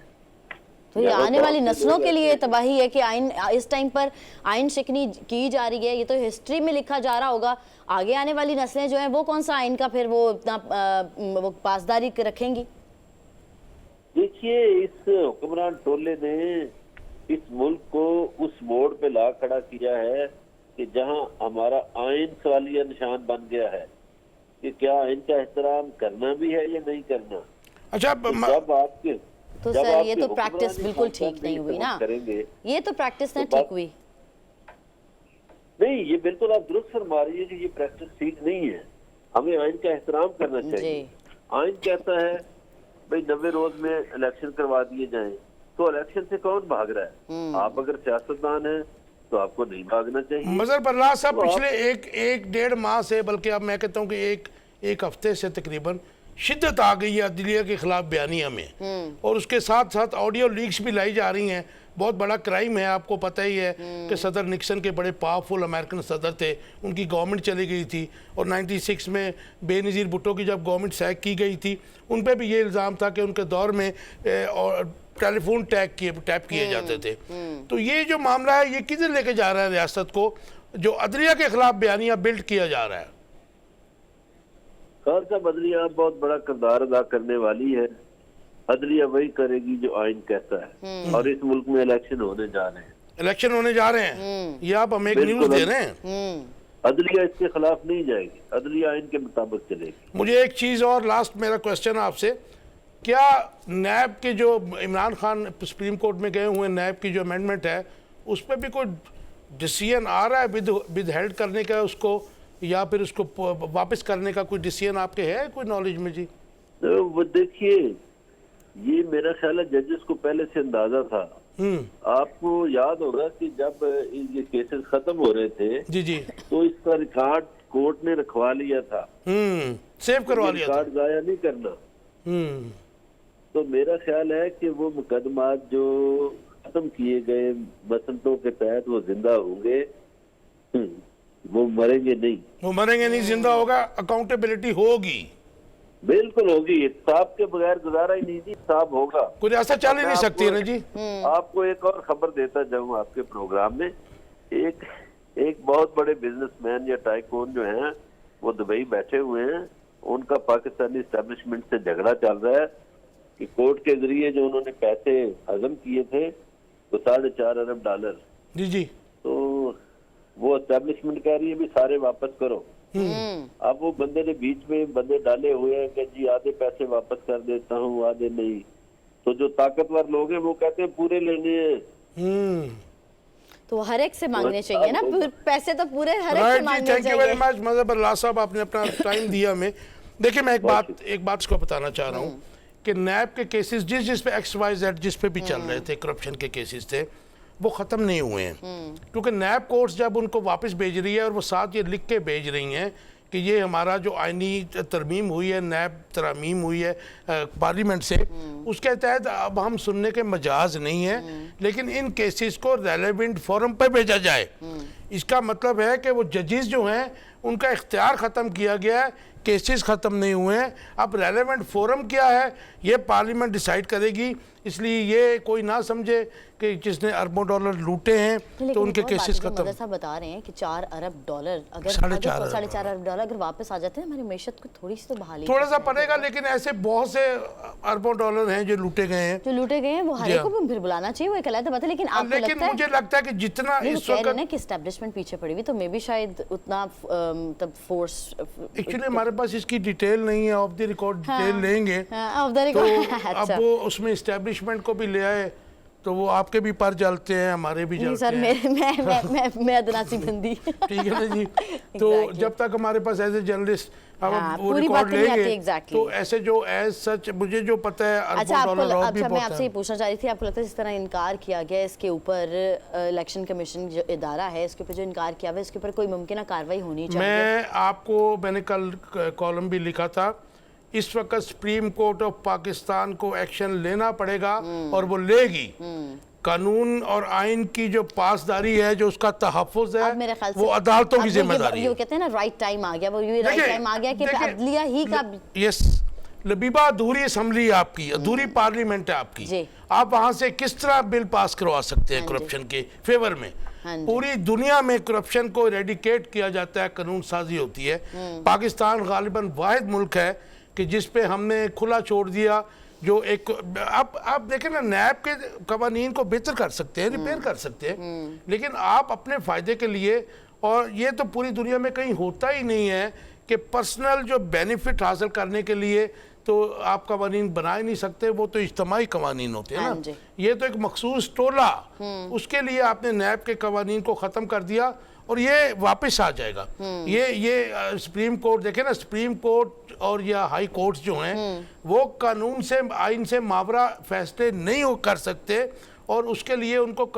तो ये आने वाली नस्लों के लिए तबाही है कि आइन इस टाइम पर आइन शिकनी की जा रही है। ये तो हिस्ट्री में लिखा जा रहा होगा, आगे आने वाली नस्लें जो हैं वो कौन सा आइन का फिर वो इतना वो पासदारी रखेंगी? देखिए, इस हुक्मरान टोले ने इस मुल्क को उस मोड़ पे ला खड़ा किया है कि जहां हमारा आइन सवालिया निशान बन गया है कि क्या आइन का एहतराम करना भी है या नहीं करना। अच्छा, जब आपके तो जब सर ये आपके तो प्रैक्टिस हुक्मरान बिल्कुल खानदान ठीक नहीं हुई ना, करेंगे ये तो प्रैक्टिस नहीं तो ठीक हुई। नहीं, ये बिल्कुल आप दुरुस्त फरमा रही है कि ये प्रैक्टिस ठीक नहीं है। हमें आइन का एहतराम करना चाहिए। जी। आइन कहता है भाई 90 रोज में इलेक्शन करवा दिए जाएं, तो इलेक्शन से कौन भाग रहा है? आप अगर सियासतदान हैं तो आपको नहीं भागना चाहिए। मजहर बल्ला साहब, पिछले एक डेढ़ माह से, बल्कि अब मैं कहता हूँ कि एक हफ्ते से तकरीबन शिद्दत आ गई है अदलिया के खिलाफ बयानिया में, और उसके साथ साथ ऑडियो लीक्स भी लाई जा रही हैं। बहुत बड़ा क्राइम है, आपको पता ही है कि सदर निक्सन के बड़े पावरफुल अमेरिकन सदर थे, उनकी गवर्नमेंट चली गई थी, और 96 में बेनज़ीर भुट्टो की जब गवर्नमेंट सैक की गई थी, उन पर भी ये इल्ज़ाम था कि उनके दौर में टेलीफोन टैप किए जाते थे। तो ये जो मामला है ये किधर लेके जा रहा है रियासत को, जो अदलिया के खिलाफ बयानिया बिल्ड किया जा रहा है? खान साहब, अदलिया बहुत बड़ा किरदार अदा करने वाली है। अदलिया वही करेगी जो आइन कहता है, और इस मुल्क में इलेक्शन होने जा रहे हैं। इलेक्शन होने जा रहे हैं, ये आप हमें एक बिल्कुल। न्यूज़ दे रहे हैं। अदलिया इसके खिलाफ नहीं जाएगी, अदलिया आइन के मुताबिक चलेगी। मुझे एक चीज़ और, लास्ट मेरा क्वेश्चन आपसे, क्या नैब के जो इमरान खान सुप्रीम कोर्ट में गए हुए नैब की जो अमेंडमेंट है, उस पर भी कोई डिसीजन आ रहा है विद हेल्ड करने का उसको, या फिर उसको वापस करने का कोई डिसीजन आपके है कोई नॉलेज में? जी, तो वो देखिए, ये मेरा ख्याल है जजेस को पहले से अंदाजा था। आपको याद होगा कि जब ये केसेस खत्म हो रहे थे, जी जी, तो इसका रिकॉर्ड कोर्ट ने रखवा लिया था, सेव करवा लिया था। रिकॉर्ड जाया नहीं करना। तो मेरा ख्याल है कि वो मुकदमात जो खत्म किए गए बसंतों के तहत वो जिंदा होंगे, वो मरेंगे नहीं। वो मरेंगे नहीं, जिंदा होगा, अकाउंटेबिलिटी होगी, बिल्कुल होगी। इंसाफ के बगैर गुजारा ही नहीं जी, इंसाफ होगा। कुछ ऐसा चल ही नहीं सकती है ना जी। आपको एक और खबर देता जाऊं आपके प्रोग्राम में, एक बहुत बड़े बिजनेसमैन या टाइकून जो हैं वो दुबई बैठे हुए हैं, उनका पाकिस्तानी एस्टेब्लिशमेंट से झगड़ा चल रहा है कि कोर्ट के जरिए जो उन्होंने पैसे हजम किए थे तो $4.5 अरब, जी जी, तो वो एस्टेब्लिशमेंट कह रही है भी सारे वापस करो। अब वो बंदे ने बीच में बंदे डाले हुए हैं कि जी आधे पैसे वापस कर देता हूँ, आधे नहीं। तो जो ताकतवर लोग हैं वो कहते हैं पूरे लेने हैं। तो हर एक से मांगने चाहिए ना, पैसे तो पूरे हर एक से राइट जी, मांगने थैंक यू वेरी चाहिए। मच मजहबुल्लाह साहब, आपने अपना टाइम दिया हमें। देखिए मैं एक बात इसको बताना चाह रहा हूँ कि नैब के केसेस जिस पे XYZ जिस पे भी चल रहे थे, करप्शन के केसेस थे, वो ख़त्म नहीं हुए हैं। क्योंकि नैब कोर्ट्स जब उनको वापस भेज रही है और वो साथ ये लिख के भेज रही हैं कि ये हमारा जो आइनी तरमीम हुई है, नैब तरामीम हुई है पार्लियामेंट से, उसके तहत अब हम सुनने के मजाज नहीं है, लेकिन इन केसेस को रेलेवेंट फोरम पर भेजा जाए। इसका मतलब है कि वो जजेस जो हैं उनका इख्तियार ख़त्म किया गया है, केसेस ख़त्म नहीं हुए हैं। अब रेलेवेंट फोरम क्या है ये पार्लियामेंट डिसाइड करेगी, इसलिए ये कोई ना समझे कि जिसने अरबों डॉलर लूटे हैं तो उनके केसेस खत्म। मदर साहब बता रहे हैं कि 4 अरब डॉलर अगर $4.5 अरब डॉलर अगर वापस आ जाते हैं, हमारी मैशत को थोड़ी सी तो बहाली थोड़ा सा पड़ेगा, लेकिन ऐसे बहुत से अरबों डॉलर हैं जो लूटे गए हैं, जो लूटे गए हैं, वो हर एक को भी फिर बुलाना चाहिए, वो एक अलग बात है। लेकिन आपको लेकिन लगता है, मुझे लगता है कि जितना इस कह रहे वक्त हैं कि एस्टेब्लिशमेंट पीछे पड़ी हुई, तो मे बी शायद उतना तब फोर्स एक्चुअली हमारे पास इसकी डिटेल नहीं है, ऑफ द रिकॉर्ड डिटेल लेंगे तो अब वो उसमें इस्टेब्लिशमेंट को भी ले आए तो वो आपके भी पर जलते हैं, हमारे भी जलते सर हैं। मैं अदनासी बंदी ठीक है ना जी। तो जब तक हमारे पास एज ए जर्नलिस्ट अब वो पूरी रिकॉर्ड बात नहीं आती लेंगे exactly। तो ऐसे जो एज सच मुझे जो पता है अच्छा अरबों डॉलर और भी मैं बहुत आपसे ये है। पूछना चाह रही थी, आपको लगता है जिस तरह इनकार किया गया इसके ऊपर, इलेक्शन कमीशन जो इदारा है इसके ऊपर जो इनकार किया हुआ है, इसके ऊपर कोई मुमकिन कार्रवाई होनी चाहिए? मैंने कल कॉलम भी लिखा था, इस वक्त सुप्रीम कोर्ट ऑफ पाकिस्तान को एक्शन लेना पड़ेगा और वो लेगी। कानून और आइन की जो पासदारी है, जो उसका तहफ़्फ़ुज़ है, वो अदालतों की जिम्मेदारी है। ये कहते हैं ना राइट टाइम आ गया, वो ये राइट टाइम आ गया कि अदलिया ही का। यस लबीबा, अधूरी असम्बली आपकी, अधूरी पार्लियामेंट है आपकी, आप वहां से किस तरह बिल पास करवा सकते हैं करप्शन के फेवर में? पूरी दुनिया में करप्शन को इरेडिकेट किया जाता है, कानून साजी होती है। पाकिस्तान गालिबन वाहिद मुल्क है कि जिस पे हमने खुला छोड़ दिया, जो एक आप देखें ना, नैब के कवानीन को बेहतर कर सकते हैं, रिपेयर कर सकते हैं, लेकिन आप अपने फ़ायदे के लिए, और ये तो पूरी दुनिया में कहीं होता ही नहीं है कि पर्सनल जो बेनिफिट हासिल करने के लिए तो आप कवानीन बना ही नहीं सकते, वो तो इज्तिमाई कवानीन होते हैं ना। ये तो एक मखसूस टोला, उसके लिए आपने नैब के कवानीन को ख़त्म कर दिया और ये वापस आ जाएगा। ये सुप्रीम कोर्ट देखे ना, सुप्रीम कोर्ट और या हाई कोर्ट्स जो हैं वो कानून से, आइन से मावरा फैसले नहीं कर सकते, और उसके लिए उनको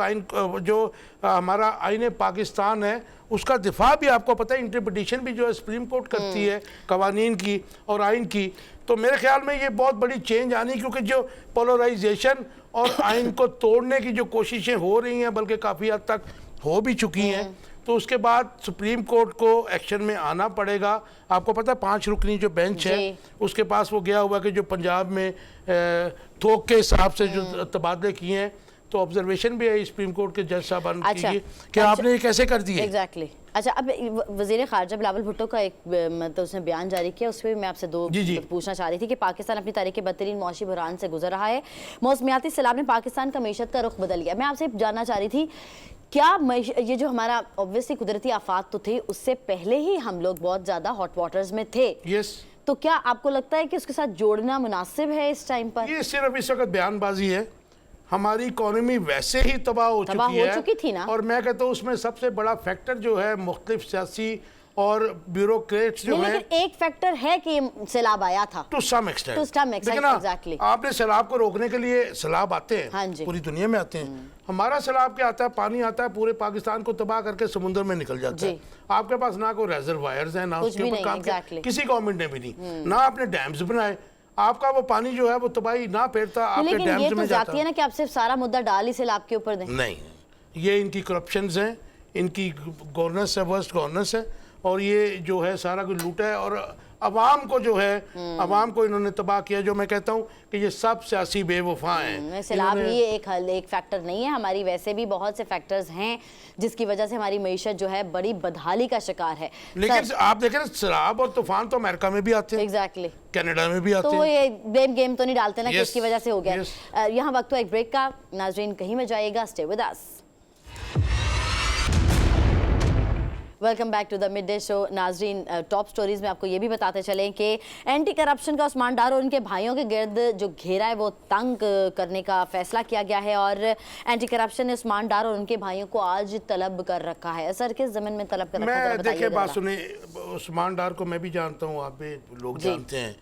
जो हमारा आइन पाकिस्तान है उसका दिफा भी आपको पता है, इंटरप्रिटेशन भी जो है सुप्रीम कोर्ट करती है कवानीन की और आइन की। तो मेरे ख्याल में ये बहुत बड़ी चेंज आनी, क्योंकि जो पोलराइजेशन और आइन को तोड़ने की जो कोशिशें हो रही हैं, बल्कि काफ़ी हद तक हो भी चुकी हैं, तो उसके बाद सुप्रीम कोर्ट को एक्शन में आना पड़ेगा। आपको पता है 5 रुकनी जो बेंच है उसके पास वो गया हुआ कि जो पंजाब में थोक के हिसाब से जो तबादले किए हैं, तो ऑब्जर्वेशन भी है सुप्रीम कोर्ट के जज साहबान की कि आपने ये कैसे कर दिए। एग्जैक्टली। अच्छा, अब वज़ीर ख़ारजा बिलावल भुट्टो का एक मतलब उसने बयान जारी किया, उस पर भी मैं आपसे दो पूछना चाह रही थी कि पाकिस्तान अपनी तारीख बदतरीन मौशी बहरान से गुजर रहा है, मौसमियाती सैलाब ने पाकिस्तान का मईशत का रुख बदल गया। मैं आपसे जानना चाह रही थी, क्या ये जो हमारा ऑब्वियसली कुदरती आफात तो थे, उससे पहले ही हम लोग बहुत ज़्यादा हॉट वाटर्स में थे। यस। तो क्या आपको लगता है कि उसके साथ जोड़ना मुनासिब है इस टाइम पर? ये सिर्फ इस वक्त बयानबाजी है। हमारी इकोनॉमी वैसे ही तबाह हो चुकी थी ना, और मैं कहता हूँ उसमें सबसे बड़ा फैक्टर जो है मुख्तलिफ सियासी और ब्यूरोक्रेट्स जो है। लेकिन एक फैक्टर है कि सैलाब आया था टू सम एक्सटेंट। एग्जैक्टली। आपने सैलाब को रोकने के लिए सैलाब आते हैं, हाँ पूरी दुनिया में आते हैं। हमारा सैलाब क्या आता है, पानी आता है पूरे पाकिस्तान को तबाह करके समुद्र में निकल जाता है। आपके पास ना कोई रिजर्वायर्स हैं, ना उसके ऊपर काम किया किसी गवर्नमेंट ने भी नहीं, ना आपने डैम्स बनाए, आपका वो पानी जो है वो तबाही ना फैलता आपके डैम्स में जाता है। ना कि आप सिर्फ सारा मुद्दा डाल ही सैलाब के ऊपर दें। नहीं, ये इनकी करप्शंस हैं, इनकी गवर्नेंस है, वर्स्ट गवर्नेंस है, और ये जो है सारा कुछ लूटा है और अवाम को जो है, अवाम को इन्होंने तबाह किया। जो मैं कहता हूँ कि ये सब सियासी बेवफा हैं। सैलाब ही एक फैक्टर नहीं है, हमारी वैसे भी बहुत से फैक्टर्स हैं जिसकी वजह से हमारी मईशत जो है बड़ी बदहाली का शिकार है। लेकिन आप देखें ना, सैलाब और तूफान तो अमेरिका में भी आते हैं, एग्जैक्टली, कनाडा में भी आते हैं। तो ये ब्लेम गेम तो नहीं डालते ना कि इसकी वजह से हो गया। यहाँ वक्त हुआ एक ब्रेक का, नाज़रीन कहीं में जाइएगा, stay with us. Welcome back to the mid day show. नाजरीन, टॉप स्टोरीज में आपको ये भी बताते चलें कि एंटी करप्शन का उस्मान डार और उनके भाइयों के गिर्द जो घेरा है वो तंग करने का फैसला किया गया है और एंटी करप्शन ने उस्मान डार और उनके भाइयों को आज तलब कर रखा है। सर, किस जमीन में तलब कर रखा है? मैं देखिए बात सुने, उस्मान डार को मैं भी जानता हूँ, आप भी लोग जानते हैं,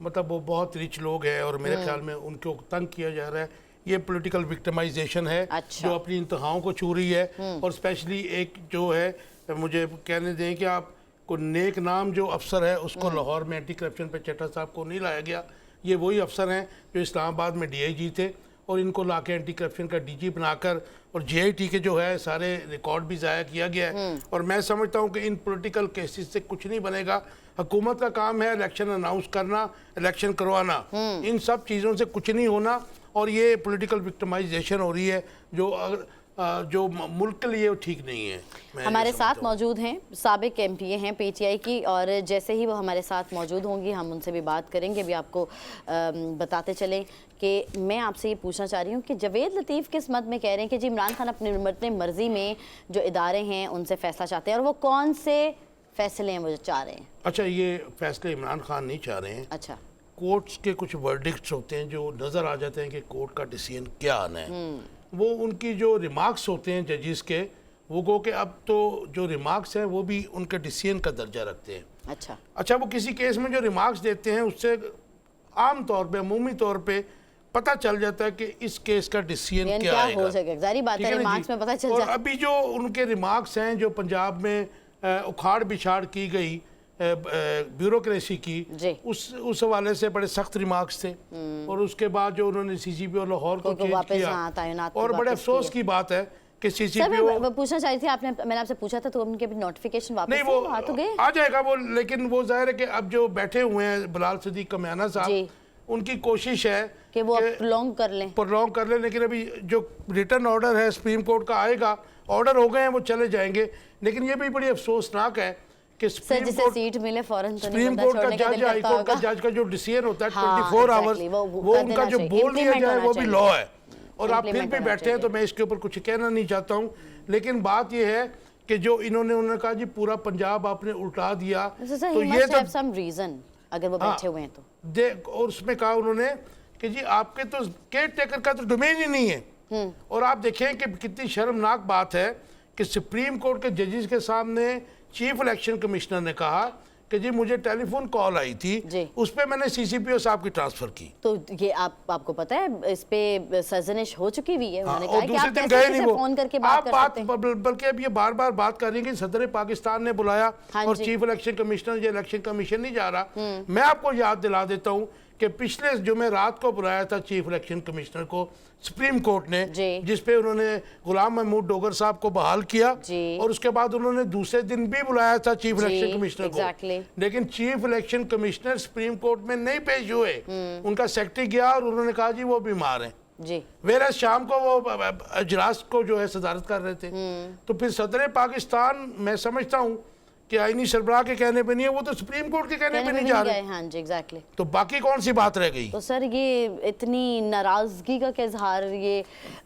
मतलब वो बहुत रिच लोग हैं और मेरे ख्याल में उनको तंग किया जा रहा है। ये पॉलिटिकल विक्टिमाइजेशन है। अच्छा। जो अपनी इंतहाओं को छू रही है। और स्पेशली एक जो है, मुझे कहने दें कि आप को नेक नाम जो अफसर है उसको लाहौर में एंटी करप्शन पे चट्टा साहब को नहीं लाया गया। ये वही अफसर हैं जो इस्लामाबाद में DIG थे और इनको ला के एंटी करप्शन का DG बनाकर और JIT के जो है सारे रिकॉर्ड भी ज़ाया किया गया है। और मैं समझता हूँ कि इन पॉलिटिकल केसेस से कुछ नहीं बनेगा। हुकूमत का काम है इलेक्शन अनाउंस करना, इलेक्शन करवाना, इन सब चीज़ों से कुछ नहीं होना। और ये पॉलिटिकल विक्टिमाइजेशन हो रही है जो मुल्क के लिए ठीक नहीं है। हमारे साथ मौजूद हैं साबिक MPA हैं PTI की, और जैसे ही वो हमारे साथ मौजूद होंगी हम उनसे भी बात करेंगे। अभी आपको बताते चलें कि मैं आपसे ये पूछना चाह रही हूँ कि जावेद लतीफ़ किस मद में कह रहे हैं कि जी इमरान खान अपनी मर्जी में जो इदारे हैं उनसे फैसला चाहते हैं, और वो कौन से फैसले हैं वो चाह रहे हैं? अच्छा, ये फैसले इमरान खान नहीं चाह रहे हैं। अच्छा। कोर्ट्स के कुछ वर्डिक्ट्स होते हैं जो नज़र आ जाते हैं कि कोर्ट का डिसीजन क्या आना है। वो उनकी जो रिमार्क्स होते हैं जजेस के, वो गो के अब तो जो रिमार्क्स हैं वो भी उनके डिसीजन का दर्जा रखते हैं। अच्छा, वो किसी केस में जो रिमार्क्स देते हैं उससे आम तौर पे, अमूमी तौर पे पता चल जाता है कि इस केस का डिसीजन क्या आएगा। हो सके, जारी बात है, रिमार्क्स में पता चल जाता है। और अभी जो उनके रिमार्क्स हैं जो पंजाब में उखाड़ बिछाड़ की गई ब्यूरोक्रेसी की, उस हवाले से बड़े सख्त रिमार्क्स थे। और उसके बाद जो उन्होंने CCP और लाहौर को चेंज किया, और बड़े अफसोस की बात है कि CCP मैं पूछना चाह रही थी, मैंने आपसे पूछा था तो उनके भी नोटिफिकेशन वापस नहीं, वो तो गए? आ जाएगा वो, लेकिन वो जाहिर है कि अब जो बैठे हुए हैं बिलाल सिद्दीक कमियाना साहब, उनकी कोशिश है कि वो प्रोलॉन्ग कर लें। लेकिन अभी जो रिटर्न ऑर्डर है सुप्रीम कोर्ट का आएगा, ऑर्डर हो गए हैं, वो चले जाएंगे। लेकिन ये भी बड़ी अफसोसनाक है कि सुप्रीम कोर्ट का जज, हाई कोर्ट का जज का जो डिसीजन होता है 24 आवर्स, वो उनका जो बोल दिया जाए वो भी लॉ है। और आप फिर भी बैठे हैं, तो मैं इसके ऊपर कुछ कहना नहीं चाहता हूँ। लेकिन बात ये है कि जो उन्होंने कहा जी पूरा पंजाब आपने उल्टा दिया, तो ये तो सम रीजन अगर वो बैठे हुए हैं तो। और उसमें कहा उन्होंने कि जी आपके तो केयर टेकर का तो डोमेन ही नहीं है। और आप देखें कि कितनी शर्मनाक बात है कि सुप्रीम कोर्ट के जजेस के सामने चीफ इलेक्शन कमिश्नर ने कहा कि जी मुझे टेलीफोन कॉल आई थी, उस पे मैंने CCPO साहब की ट्रांसफर की। तो ये आपको पता है इस पे सर्जनिश हो चुकी हुई है। उन्होंने कहा कि आप दिन गए नहीं, वो फोन करके बात कर सकते हैं। बल्कि अब ये बार बार बात कर रही है कि सदर पाकिस्तान ने बुलाया और चीफ इलेक्शन कमिश्नर, ये इलेक्शन कमीशन नहीं जा रहा। मैं आपको याद दिला देता हूँ कि पिछले जुमेरात को बुलाया था चीफ इलेक्शन कमिश्नर को सुप्रीम कोर्ट ने, जिसपे उन्होंने गुलाम महमूद डोगर साहब को बहाल किया। और उसके बाद उन्होंने दूसरे दिन भी बुलाया था चीफ इलेक्शन कमिश्नर को। लेकिन chief election commissioner supreme court में नहीं पेश हुए। उनका सेक्रेटरी गया और उन्होंने कहा जी वो बीमार हैं। वेरा शाम को वो अजलास को जो है सदारत कर रहे थे। तो फिर सदर पाकिस्तान, मैं समझता हूँ कि आईनी सरबराह के कहने पे नहीं है, वो तो सुप्रीम कोर्ट के कहने पे नहीं जा रहे। हाँ जी, एग्जैक्टली। तो बाकी कौन सी बात रह गई? तो सर ये इतनी नाराजगी का क्या इजहार, ये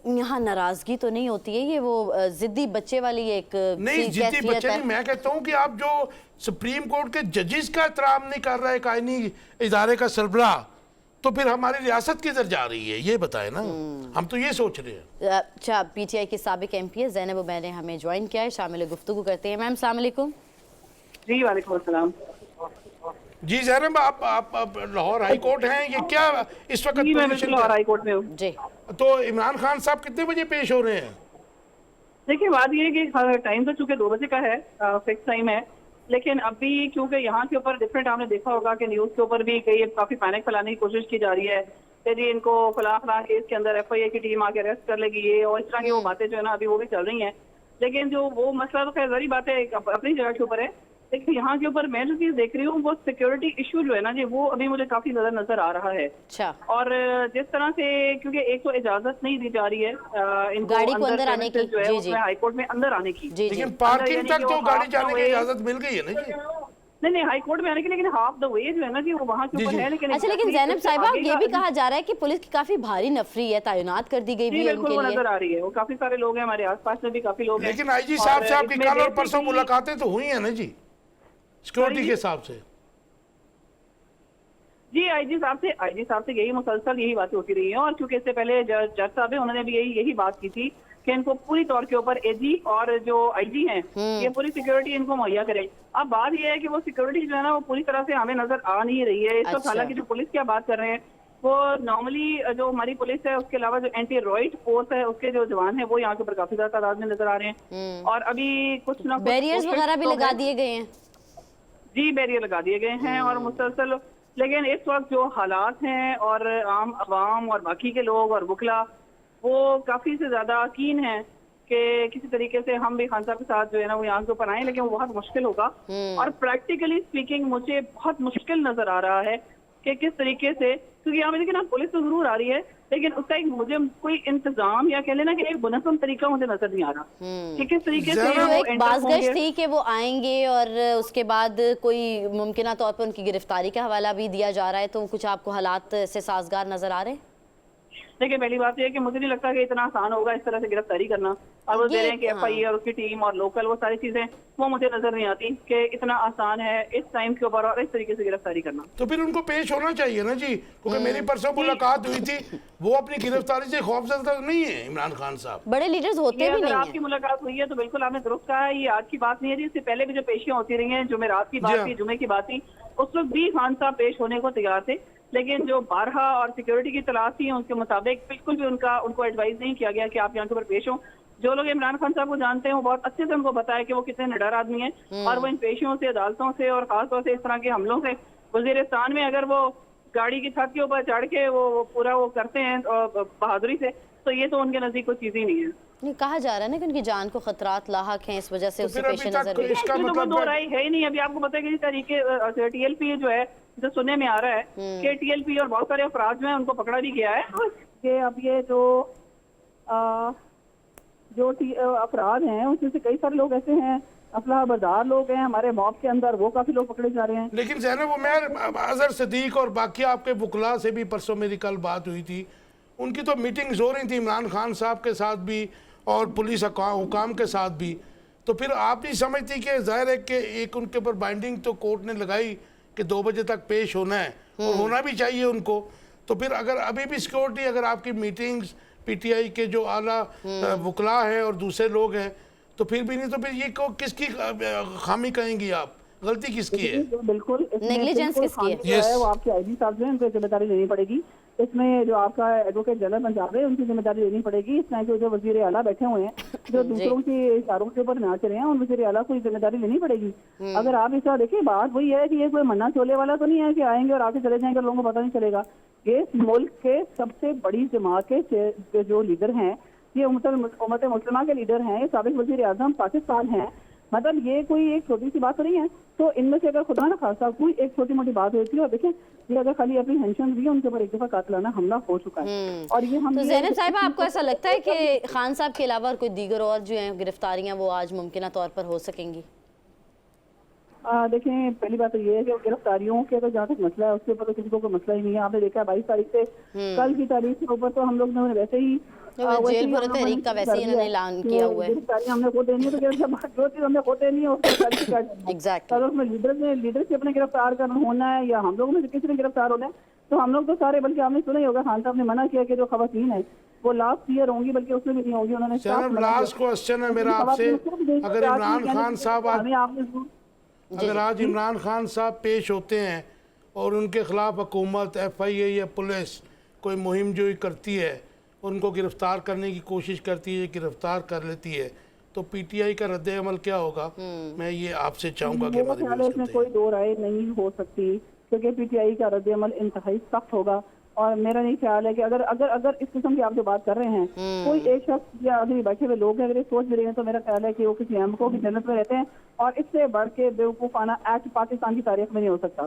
यहाँ नाराजगी तो नहीं होती है, ये वो जिद्दी बच्चे वाली एक नहीं, जिद्दी बच्चे नहीं। मैं कहता हूँ कि आप जो सुप्रीम कोर्ट के जजेस का एहतराम नहीं कर रहा है आईनी इदारे का सरबराह, तो फिर हमारी रियासत किधर जा रही है ये बताए ना। हम तो ये सोच रहे हैं। अच्छा, PTI की साबिक MPA ज़ैनब उमैर ने हमें ज्वाइन किया है, शामिल गुफ्तगू करते हैं। मैम अस्सलाम वालेकुम। जी वालेकुम अस्सलाम। जी ज़ैनब, आप लाहौर हाई कोर्ट हैं, ये क्या इस वक्त? मैं लाहौर हाई कोर्ट में हूँ जी। तो इमरान खान साहब कितने बजे पेश हो रहे हैं? देखिए बात ये है कि टाइम तो चूंकि 2 बजे का है, फिक्स टाइम है, लेकिन अभी क्योंकि यहाँ के ऊपर डिफरेंट, आपने देखा होगा कि न्यूज़ के ऊपर भी कई काफी पैनिक फैलाने की कोशिश की जा रही है कि जी इनको फला केस के अंदर FIA की टीम आके अरेस्ट कर लेगी, ये और इस तरह की वो बातें जो है ना अभी वो भी चल रही हैं। लेकिन जो वो मसला तो खैर सारी बातें अपनी जगह के ऊपर है, लेकिन यहाँ के ऊपर मैं जो चीज देख रही हूँ वो सिक्योरिटी इशू जो है ना जी, वो अभी मुझे काफी ज्यादा नजर आ रहा है। अच्छा। और जिस तरह से, क्योंकि एक तो इजाजत नहीं दी जा रही है इनको गाड़ी को अंदर आने की, जो है उसमें हाई कोर्ट में अंदर आने की, लेकिन पार्किंग तक तो गाड़ी जाने की इजाजत मिल गई है ना जी। नहीं हाई कोर्ट में आने के, लेकिन हाफ द वे जो है ना कि वो वहाँ के जी, ऊपर जी। है। लेकिन अच्छा, लेकिन जैनब साहिबा ये भी कहा जा रहा है कि पुलिस की काफी भारी नफरी है, तैनात कर दी गई भी है बिल्कुल वो उनके लिए। नजर आ रही है, वो काफी सारे लोग हैं, हमारे आसपास में भी काफी लोग हैं। लेकिन आईजी साहब से आपकी इसमें कल और basically- परसों मुलाकातें तो हुई है ना जी, सिक्योरिटी के हिसाब से? जी आईजी साहब से यही मुसलसल यही बातें होती रही हैं। और क्योंकि इससे पहले जज साहब है, उन्होंने भी यही बात की थी कि इनको पूरी तौर के ऊपर एजी और जो आईजी हैं ये पूरी सिक्योरिटी इनको मुहैया करें। अब बात ये है कि वो सिक्योरिटी जो है ना वो पूरी तरह से हमें नजर आ नहीं रही है इस वक्त। अच्छा। हालांकि जो पुलिस की आप बात कर रहे हैं वो नॉर्मली जो हमारी पुलिस है, उसके अलावा जो एंटी रॉइट फोर्स है उसके जो जवान है वो यहाँ के ऊपर काफी ज्यादा तादाद में नजर आ रहे हैं। और अभी कुछ ना कुछ बैरियर्स कोशिश वगैरह भी तो लगा है। दिए गए हैं। जी बैरियर लगा दिए गए हैं और मुसलसल, लेकिन इस वक्त जो हालात हैं और आम आवाम और बाकी के लोग और वकला वो काफी से ज्यादा कीन हैं कि किसी तरीके से हम भी खान साहब के साथ जो है ना वो यहाँ के ऊपर आए, लेकिन वो बहुत मुश्किल होगा। और प्रैक्टिकली स्पीकिंग मुझे बहुत मुश्किल नजर आ रहा है कि किस तरीके से, क्योंकि यहाँ पे देखिए ना पुलिस तो जरूर आ रही है लेकिन उसका एक मुझे कोई इंतजाम या कह लेना कि एक मुनज़्ज़म तरीका मुझे नजर नहीं आ रहा कि किस तरीके से ज़रा तो वो एक enter बाज़गश्त होंगे। थी कि वो आएंगे और उसके बाद कोई मुमकिन तौर पर उनकी गिरफ्तारी का हवाला भी दिया जा रहा है, तो कुछ आपको हालात से साजगार नजर आ रहे हैं? देखिए पहली बात यह है कि मुझे नहीं लगता कि इतना आसान होगा इस तरह से गिरफ्तारी करना। और वो दे रहे हैं कि हाँ। एफआई और उसकी टीम और लोकल वो सारी चीजें, वो मुझे नजर नहीं आती कि इतना आसान है इस टाइम के ऊपर और इस तरीके से गिरफ्तारी करना। तो फिर उनको पेश होना चाहिए ना जी, क्योंकि मेरी परसों मुलाकात हुई थी, वो अपनी गिरफ्तारी से खौफजदा नहीं है इमरान खान साहब। बड़े लीडर्स होते ये भी अगर नहीं आपकी हैं। मुलाकात हुई है तो बिल्कुल आपने दुरुस्त कहा है, ये आज की बात नहीं है जी। इससे पहले भी जो पेशियां होती रही हैं, जुमेरात की जी बात हाँ। थी, जुमे की बात थी, उस वक्त भी खान साहब पेश होने को तैयार थे। लेकिन जो बारहा और सिक्योरिटी की तलाश थी उनके मुताबिक बिल्कुल भी उनको एडवाइस नहीं किया गया कि आप यहाँ के ऊपर पेश हो। जो लोग इमरान खान साहब को जानते हैं वो बहुत अच्छे से उनको पता है कि वो कितने निडर आदमी हैं और वो इन पेशियों से, अदालतों से और खासतौर से इस तरह के हमलों से, वजीरिस्तान में अगर वो गाड़ी की छत के ऊपर चढ़ के वो पूरा वो करते हैं बहादुरी से, तो ये तो उनके नजदीक कोई चीज ही नहीं है। नहीं, कहा जा रहा है ना कि उनकी जान को खतरात लाहक हैं, इस वजह से तो उसे फिर पेश अभी तक नजर भी- इसका इसमें तो कोई मतलब दो राय है ही नहीं। अभी आपको पता है कि तरीके टीएलपी जो है, जो सुनने में आ रहा है कि टीएलपी और बहुत सारे अफराद जो है उनको पकड़ा भी गया है कि अब ये जो अफराद हैं उसमें से कई सारे लोग ऐसे हैं, अफलाह बरदार लोग हैं हमारे मॉब के अंदर, वो काफी लोग पकड़े जा रहे हैं। लेकिन ज़ैनब उमैर, अजहर सदीक और बाकी आपके वकला से भी परसों मेरी कल बात हुई थी, उनकी तो मीटिंग्स हो रही थी इमरान खान साहब के साथ भी और पुलिस हुकाम के साथ भी। तो फिर आप नहीं समझती कि जाहिर है कि एक उनके ऊपर बाइंडिंग तो कोर्ट ने लगाई कि 2 बजे तक पेश होना है और होना भी चाहिए उनको। तो फिर अगर अभी भी सिक्योरिटी, अगर आपकी मीटिंग्स पीटीआई के जो आला वकला हैं और दूसरे लोग हैं, तो फिर भी नहीं, तो फिर ये किसकी खामी कहेंगी आप, गलती किसकी है? बिल्कुल Negligence किसकी है? Yes. वो आपके आईजी साहब जो है उनको जिम्मेदारी लेनी पड़ेगी। इसमें जो आपका एडवोकेट जनरल पंजाब है उनकी जिम्मेदारी लेनी पड़ेगी। इस तरह के जो वजीर आला बैठे हुए हैं जो दूसरों के इशारों के ऊपर नाच रहे हैं, उन वजीर आला को जिम्मेदारी लेनी पड़ेगी। अगर आप इस तरह देखिए, बात वही है कि ये कोई मन्ना छोले वाला तो नहीं है कि आएंगे और आके चले जाएंगे, लोगों को पता नहीं चलेगा। ये मुल्क के सबसे बड़ी जमात के जो लीडर हैं, ये उम्मत मुस्लिमा के लीडर हैं, ये साबिक वजीर आजम पाकिस्तान हैं। मतलब ये कोई एक छोटी सी बात तो नहीं है। तो इनमें से अगर खुदा ना खासा कोई एक छोटी मोटी बात होती है, और देखें ये अगर खाली अपनी हेंशन भी है, उनके ऊपर एक दफा कातलाना हमला हो चुका है। और ये हम तो ज़ैनब साहिबा, आपको ऐसा लगता है कि खान साहब के अलावा कोई दीगर और जो हैं गिरफ्तारियां वो आज मुमकिन तौर पर हो सकेंगी? देखें पहली बात तो ये है कि गिरफ्तारियों के तो जहाँ तक मसला है उसके ऊपर तो किसी को कोई मसला ही नहीं है। आपने देखा 22 तारीख से कल की तारीख के ऊपर तो हम लोग ने वैसे ही जेल भरो तहरीक का वैसे ही इन्होंने ऐलान किया हुआ है। गिरफ्तारी हमने खुद देनी है, तो जो चीज हमने खुद देनी है उसको एग्जैक्टली। उसमें लीडरशिप ने गिरफ्तार करना होना है या हम लोगों में से किसी ने गिरफ्तार होना है, तो हम लोग तो सारे, बल्कि आपने सुना ही होगा खान साहब ने मना किया कि जो खवातीन है वो लास्ट ईयर होंगी, बल्कि उसमें भी नहीं होंगी। उन्होंने ज़ैनब, लास्ट क्वेश्चन है मेरा आपसे, अगर इमरान खान साहब अगर आज इमरान खान साहब पेश होते हैं और उनके खिलाफ हुकूमत, FIA या पुलिस कोई मुहिम जो करती है, उनको गिरफ्तार करने की कोशिश करती है, गिरफ्तार कर लेती है, तो PTI का रद्द अमल क्या होगा? मैं ये आपसे चाहूँगा कि हमारे व्यूअर्स इसमें को कोई दो राय नहीं हो सकती, क्योंकि PTI का रद्द अमल इंतहाई सख्त होगा। और मेरा नहीं ख्याल है कि अगर इस किस्म की आप जो बात कर रहे हैं, कोई एक शख्स या अभी बैठे हुए लोग हैं अगर ये सोच भी रहे हैं, तो मेरा ख्याल है कि वो किसी एमको की जन्नत में रहते हैं और इससे बढ़ के बेवकूफाना एक्ट पाकिस्तान की तारीख में नहीं हो सकता।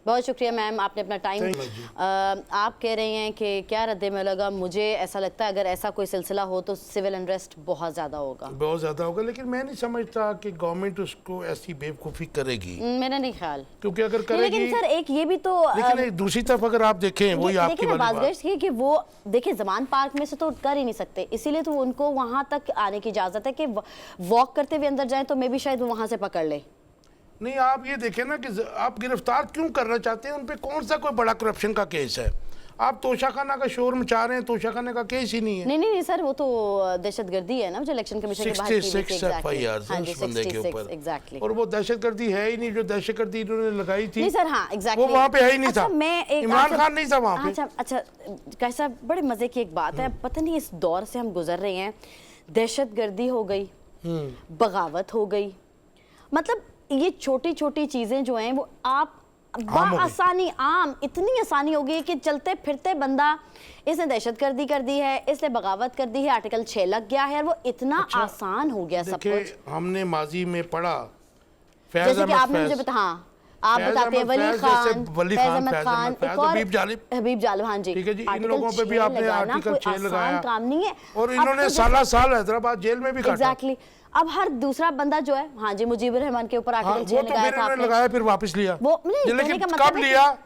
बहुत शुक्रिया मैम, आपने अपना टाइम। Thank you। आप कह रही हैं कि क्या रद्द में लगा, मुझे ऐसा लगता है अगर ऐसा कोई सिलसिला हो तो सिविल अनरेस्ट बहुत ज़्यादा होगा, बहुत ज़्यादा होगा, लेकिन मैं नहीं समझता कि गवर्नमेंट उसको ऐसी बेवकूफ़ी करेगी, मेरा नहीं ख्याल। क्योंकि अगर नहीं, करेगी। लेकिन सर एक ये भी तो लेकिन एक दूसरी तरफ अगर आप देखें, वही आपकी देखिए वाली बात। बाज़गश्त की कि वो देखिए जमान पार्क में से तो कर ही नहीं सकते, इसीलिए तो उनको वहां तक आने की इजाज़त है कि वॉक करते हुए अंदर जाएं, तो मे भी शायद वो वहां से पकड़ ले। नहीं, आप ये देखें ना कि आप गिरफ्तार क्यों करना चाहते हैं, उन पे कौन सा कोई बड़ा करप्शन का केस है। आप तोशाखाना का शोर मचा रहे हैं, तोशाखाने का केस ही नहीं है। नहीं सर, वो तो दहशतगर्दी है ना जो इलेक्शन कमीशन के बाहर की हुई थी। 66 FIR हाँ जी, उस बंदे के 66 ऊपर, एग्जैक्टली। और वो दहशतगर्दी है ही नहीं, जो दहशतगर्दी इन्होंने लगाई थी। नहीं सर, हाँ एग्जैक्टली, वो वहाँ पे है ही नहीं अच्छा, था। मैं एक इमरान खान नहीं था वहाँ पे। अच्छा कैसा बड़े मजे की एक बात है, पता नहीं इस दौर से हम गुजर रहे हैं, दहशतगर्दी हो गई, बगावत हो गई, मतलब ये छोटी छोटी चीजें जो हैं वो आप आसानी आम इतनी आसानी हो गई कि चलते फिरते बंदा, इसने दहशतगर्दी कर दी है, इसने बगावत कर दी है, आर्टिकल 6 लग गया है, और वो इतना आसान हो गया सब कुछ। हमने माजी में पढ़ा, जैसे कि आपने मुझे हाँ आप बताते हैं वली खान, वली फैज खान, अहमद खान, एक और हबीब जालिब, हाँ जी, ठीक है जी, इन लोगों पे भी आपने आर्टिकल 6 लगाया, काम नहीं है, और इन्होंने साल हैदराबाद जेल में भी काटा। एग्जैक्टली। अब हर दूसरा बंदा जो है, हाँ जी, मुजीबुर रहमान के ऊपर आर्टिकल 6 लगाया था आपने, लगाया, फिर वापस लिया वो नहीं, लेकिन का कब लिया,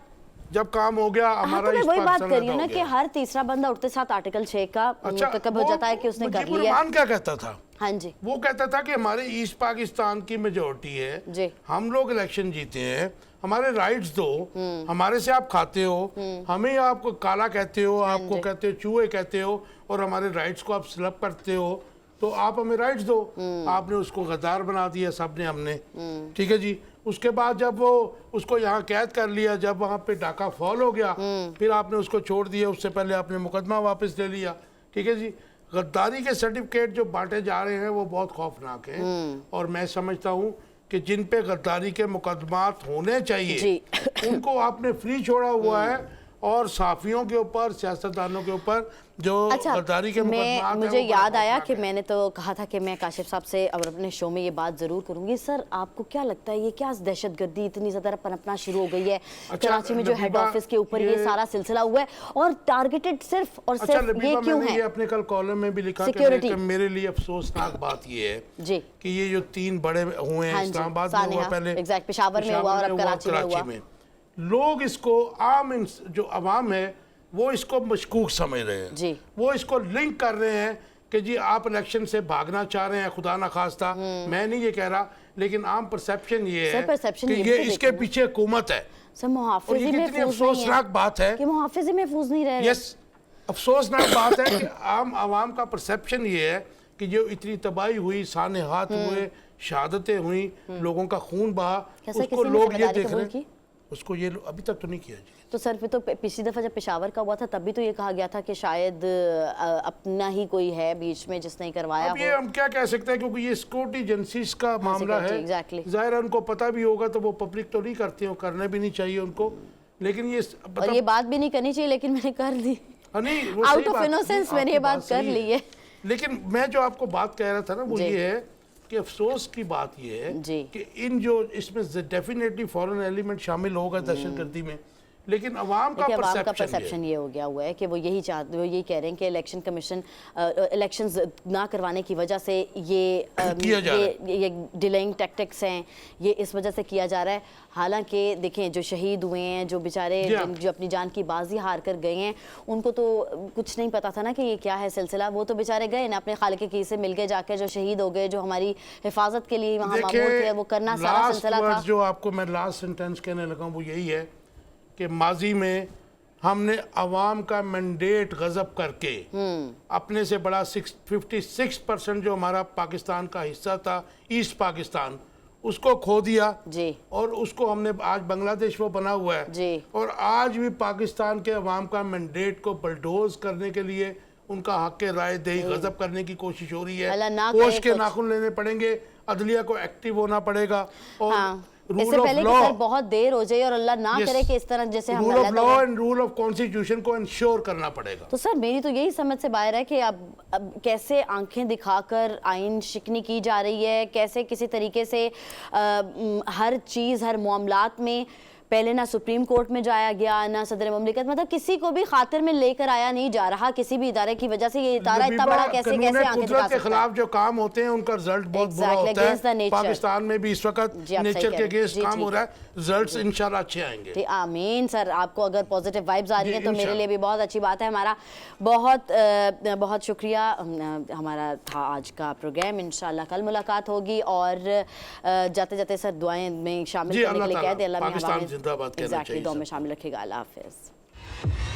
जब काम हो गया हमारा। तो मैं वही बात कर रही हूँ ना कि हर तीसरा बंदा उठते साथ आर्टिकल 6 का मुर्तकब हो जाता है कि उसने कर लिया। रहमान क्या कहता था? हाँ जी, वो कहता था कि हमारे ईस्ट पाकिस्तान की मेजोरिटी है जी, हम लोग इलेक्शन जीते हैं, हमारे राइट्स दो, हमारे से आप खाते हो, हमें आपको काला कहते हो, आपको कहते हो चूहे कहते हो, और हमारे राइट्स को आप स्लप करते हो, तो आप हमें राइट्स दो। आपने उसको गद्दार बना दिया सबने, हमने, ठीक है जी। उसके बाद जब वो उसको यहाँ कैद कर लिया, जब वहाँ पे डाका फॉल हो गया, फिर आपने उसको छोड़ दिया, उससे पहले आपने मुकदमा वापस ले लिया, ठीक है जी। गद्दारी के सर्टिफिकेट जो बांटे जा रहे हैं वो बहुत खौफनाक हैं, और मैं समझता हूँ कि जिन पे गद्दारी के मुकदमात होने चाहिए उनको आपने फ्री छोड़ा हुआ है, और साफियों के ऊपर, सियासतदानों के ऊपर जो गद्दारी के मुकदमात हैं, मुझे याद आया कि मैंने तो कहा था कि मैं काशिफ साहब से और अपने शो में ये बात जरूर करूंगी। सर आपको क्या लगता है ये क्या दहशतगर्दी इतनी ज्यादा पनपना शुरू हो गई है? कराची में जो हेड ऑफिस के ऊपर ये सारा सिलसिला हुआ है, और टारगेटेड सिर्फ और सिर्फ ये क्यों है? अपने कल कॉलम में भी लिखा कि मेरे लिए अफसोसनाक बात ये है जी कि ये जो 3 बड़े हुए हैं, इस्लामाबाद में हुआ पहले, पेशावर में हुआ, और अब कराची में हुआ, लोग इसको आम जो अवाम है वो इसको मशकूक समझ रहे हैं जी। वो इसको लिंक कर रहे हैं कि जी आप इलेक्शन से भागना चाह रहे हैं, खुदा ना खास्ता, मैं नहीं ये कह रहा, लेकिन आम परसेप्शन ये है कि ये इसके पीछे हुकूमत है। सर मुहाफिज़ी में अफसोसनाक बात है कि मुहाफिज़ी महफूज नहीं रह रहे। यस, अफसोसनाक बात है कि आम आवाम का परसेप्शन ये है कि जो इतनी तबाही हुई, साने हाथ हुए, शहादतें हुई, लोगों का खून बहा, उसको लोग ये देख रहे हैं, उसको ये अभी तक तो नहीं किया जी। तो सर फिर तो पिछली दफ़ा जब पेशावर का हुआ था तब भी तो ये कहा गया था कि शायद अपना ही कोई है बीच में जिसने करवाया। अब ये हम क्या कह सकते हैं, क्योंकि ये सिक्योरिटी एजेंसीज का मामला है, जाहिर है उनको पता भी होगा, तो वो पब्लिक तो नहीं करते हो, करने भी नहीं चाहिए उनको, लेकिन ये और ये बात भी नहीं करनी चाहिए, लेकिन मैंने कर ली, आउट ऑफ इनोसेंस मैंने ये बात कर ली है। लेकिन मैं जो आपको बात कह रहा था ना वो ये है कि अफसोस की बात ये है कि इन जो इसमें डेफिनेटली फॉरेन एलिमेंट शामिल होगा दहशतगर्दी में, लेकिन अवाम का परसेप्शन ये हो गया हुआ है कि वो यही चाहते, वो यही कह रहे हैं कि इलेक्शन कमीशन इलेक्शंस ना करवाने की वजह से ये डिलेइंग टैक्टिक्स हैं, ये इस वजह से किया जा रहा है। हालांकि देखें जो शहीद हुए हैं, जो बेचारे जो अपनी जान की बाजी हार कर गए हैं, उनको तो कुछ नहीं पता था ना कि ये क्या है सिलसिला, वो तो बेचारे गए ना अपने खालिक की से मिल गए जाकर, जो शहीद हो गए, जो हमारी हिफाजत के लिए वहाँ मामूल थे, वो करना सारा सिलसिला था। जो आपको मैं लास्ट सेंटेंस कहने लगा वो यही है कि माजी में हमने अवाम का मैंडेट गजब करके अपने से बड़ा 56% जो हमारा पाकिस्तान का हिस्सा था, ईस्ट पाकिस्तान, उसको खो दिया जी, और उसको हमने आज बांग्लादेश वो बना हुआ है जी। और आज भी पाकिस्तान के अवाम का मैंडेट को बलडोज करने के लिए उनका हक के राय दही गजब करने की कोशिश हो रही है। कोश के नाखून लेने पड़ेंगे, अदलिया को एक्टिव होना पड़ेगा, और इससे पहले कि सर बहुत देर हो जाए और अल्लाह ना Yes. करे कि इस तरह जैसे हम रूल ऑफ गलत लॉ हो गए। एंड रूल ऑफ कॉन्स्टिट्यूशन को इंश्योर करना पड़ेगा। तो सर मेरी तो यही समझ से बाहर है कि अब कैसे आंखें दिखाकर आइन शिकनी की जा रही है, कैसे किसी तरीके से हर चीज़ हर मामलात में पहले ना सुप्रीम कोर्ट में जाया गया ना सदर ममलिकत, मतलब किसी को भी खातिर में लेकर आया नहीं जा रहा किसी भी इदारे की वजह से। ये इदारा इतना बड़ा कैसे कानून कैसे आंखें दिखा कुदरत के सकता है? खिलाफ जो काम होते हैं उनका रिजल्ट बहुत बुरा Exactly, होता against the है। nature. पाकिस्तान में भी इस वक्त जी, आप सही नेचर कह के रहे हैं। अगेंस्ट जी, काम ठीक हो रहा है, रिजल्ट्स इंशाल्लाह अच्छे आएंगे। जी आमीन सर, आपको अगर पॉजिटिव वाइब्स आ रही जी, हैं तो मेरे इंशाल्लाह। लिए भी बहुत अच्छी बात है। हमारा बहुत शुक्रिया। हमारा था आज का प्रोग्राम, इंशाल्लाह कल मुलाकात होगी और जाते जाते सर दुआएं में शामिल जी, करने के अल्लाह लिए कह ताला दे। अल्लाह पाकिस्तान हमें जिंदाबाद कहना एग्जैक्टली चाहिए दुआ में सबको। शामिल रखेगा। अल्लाह हाफिज़।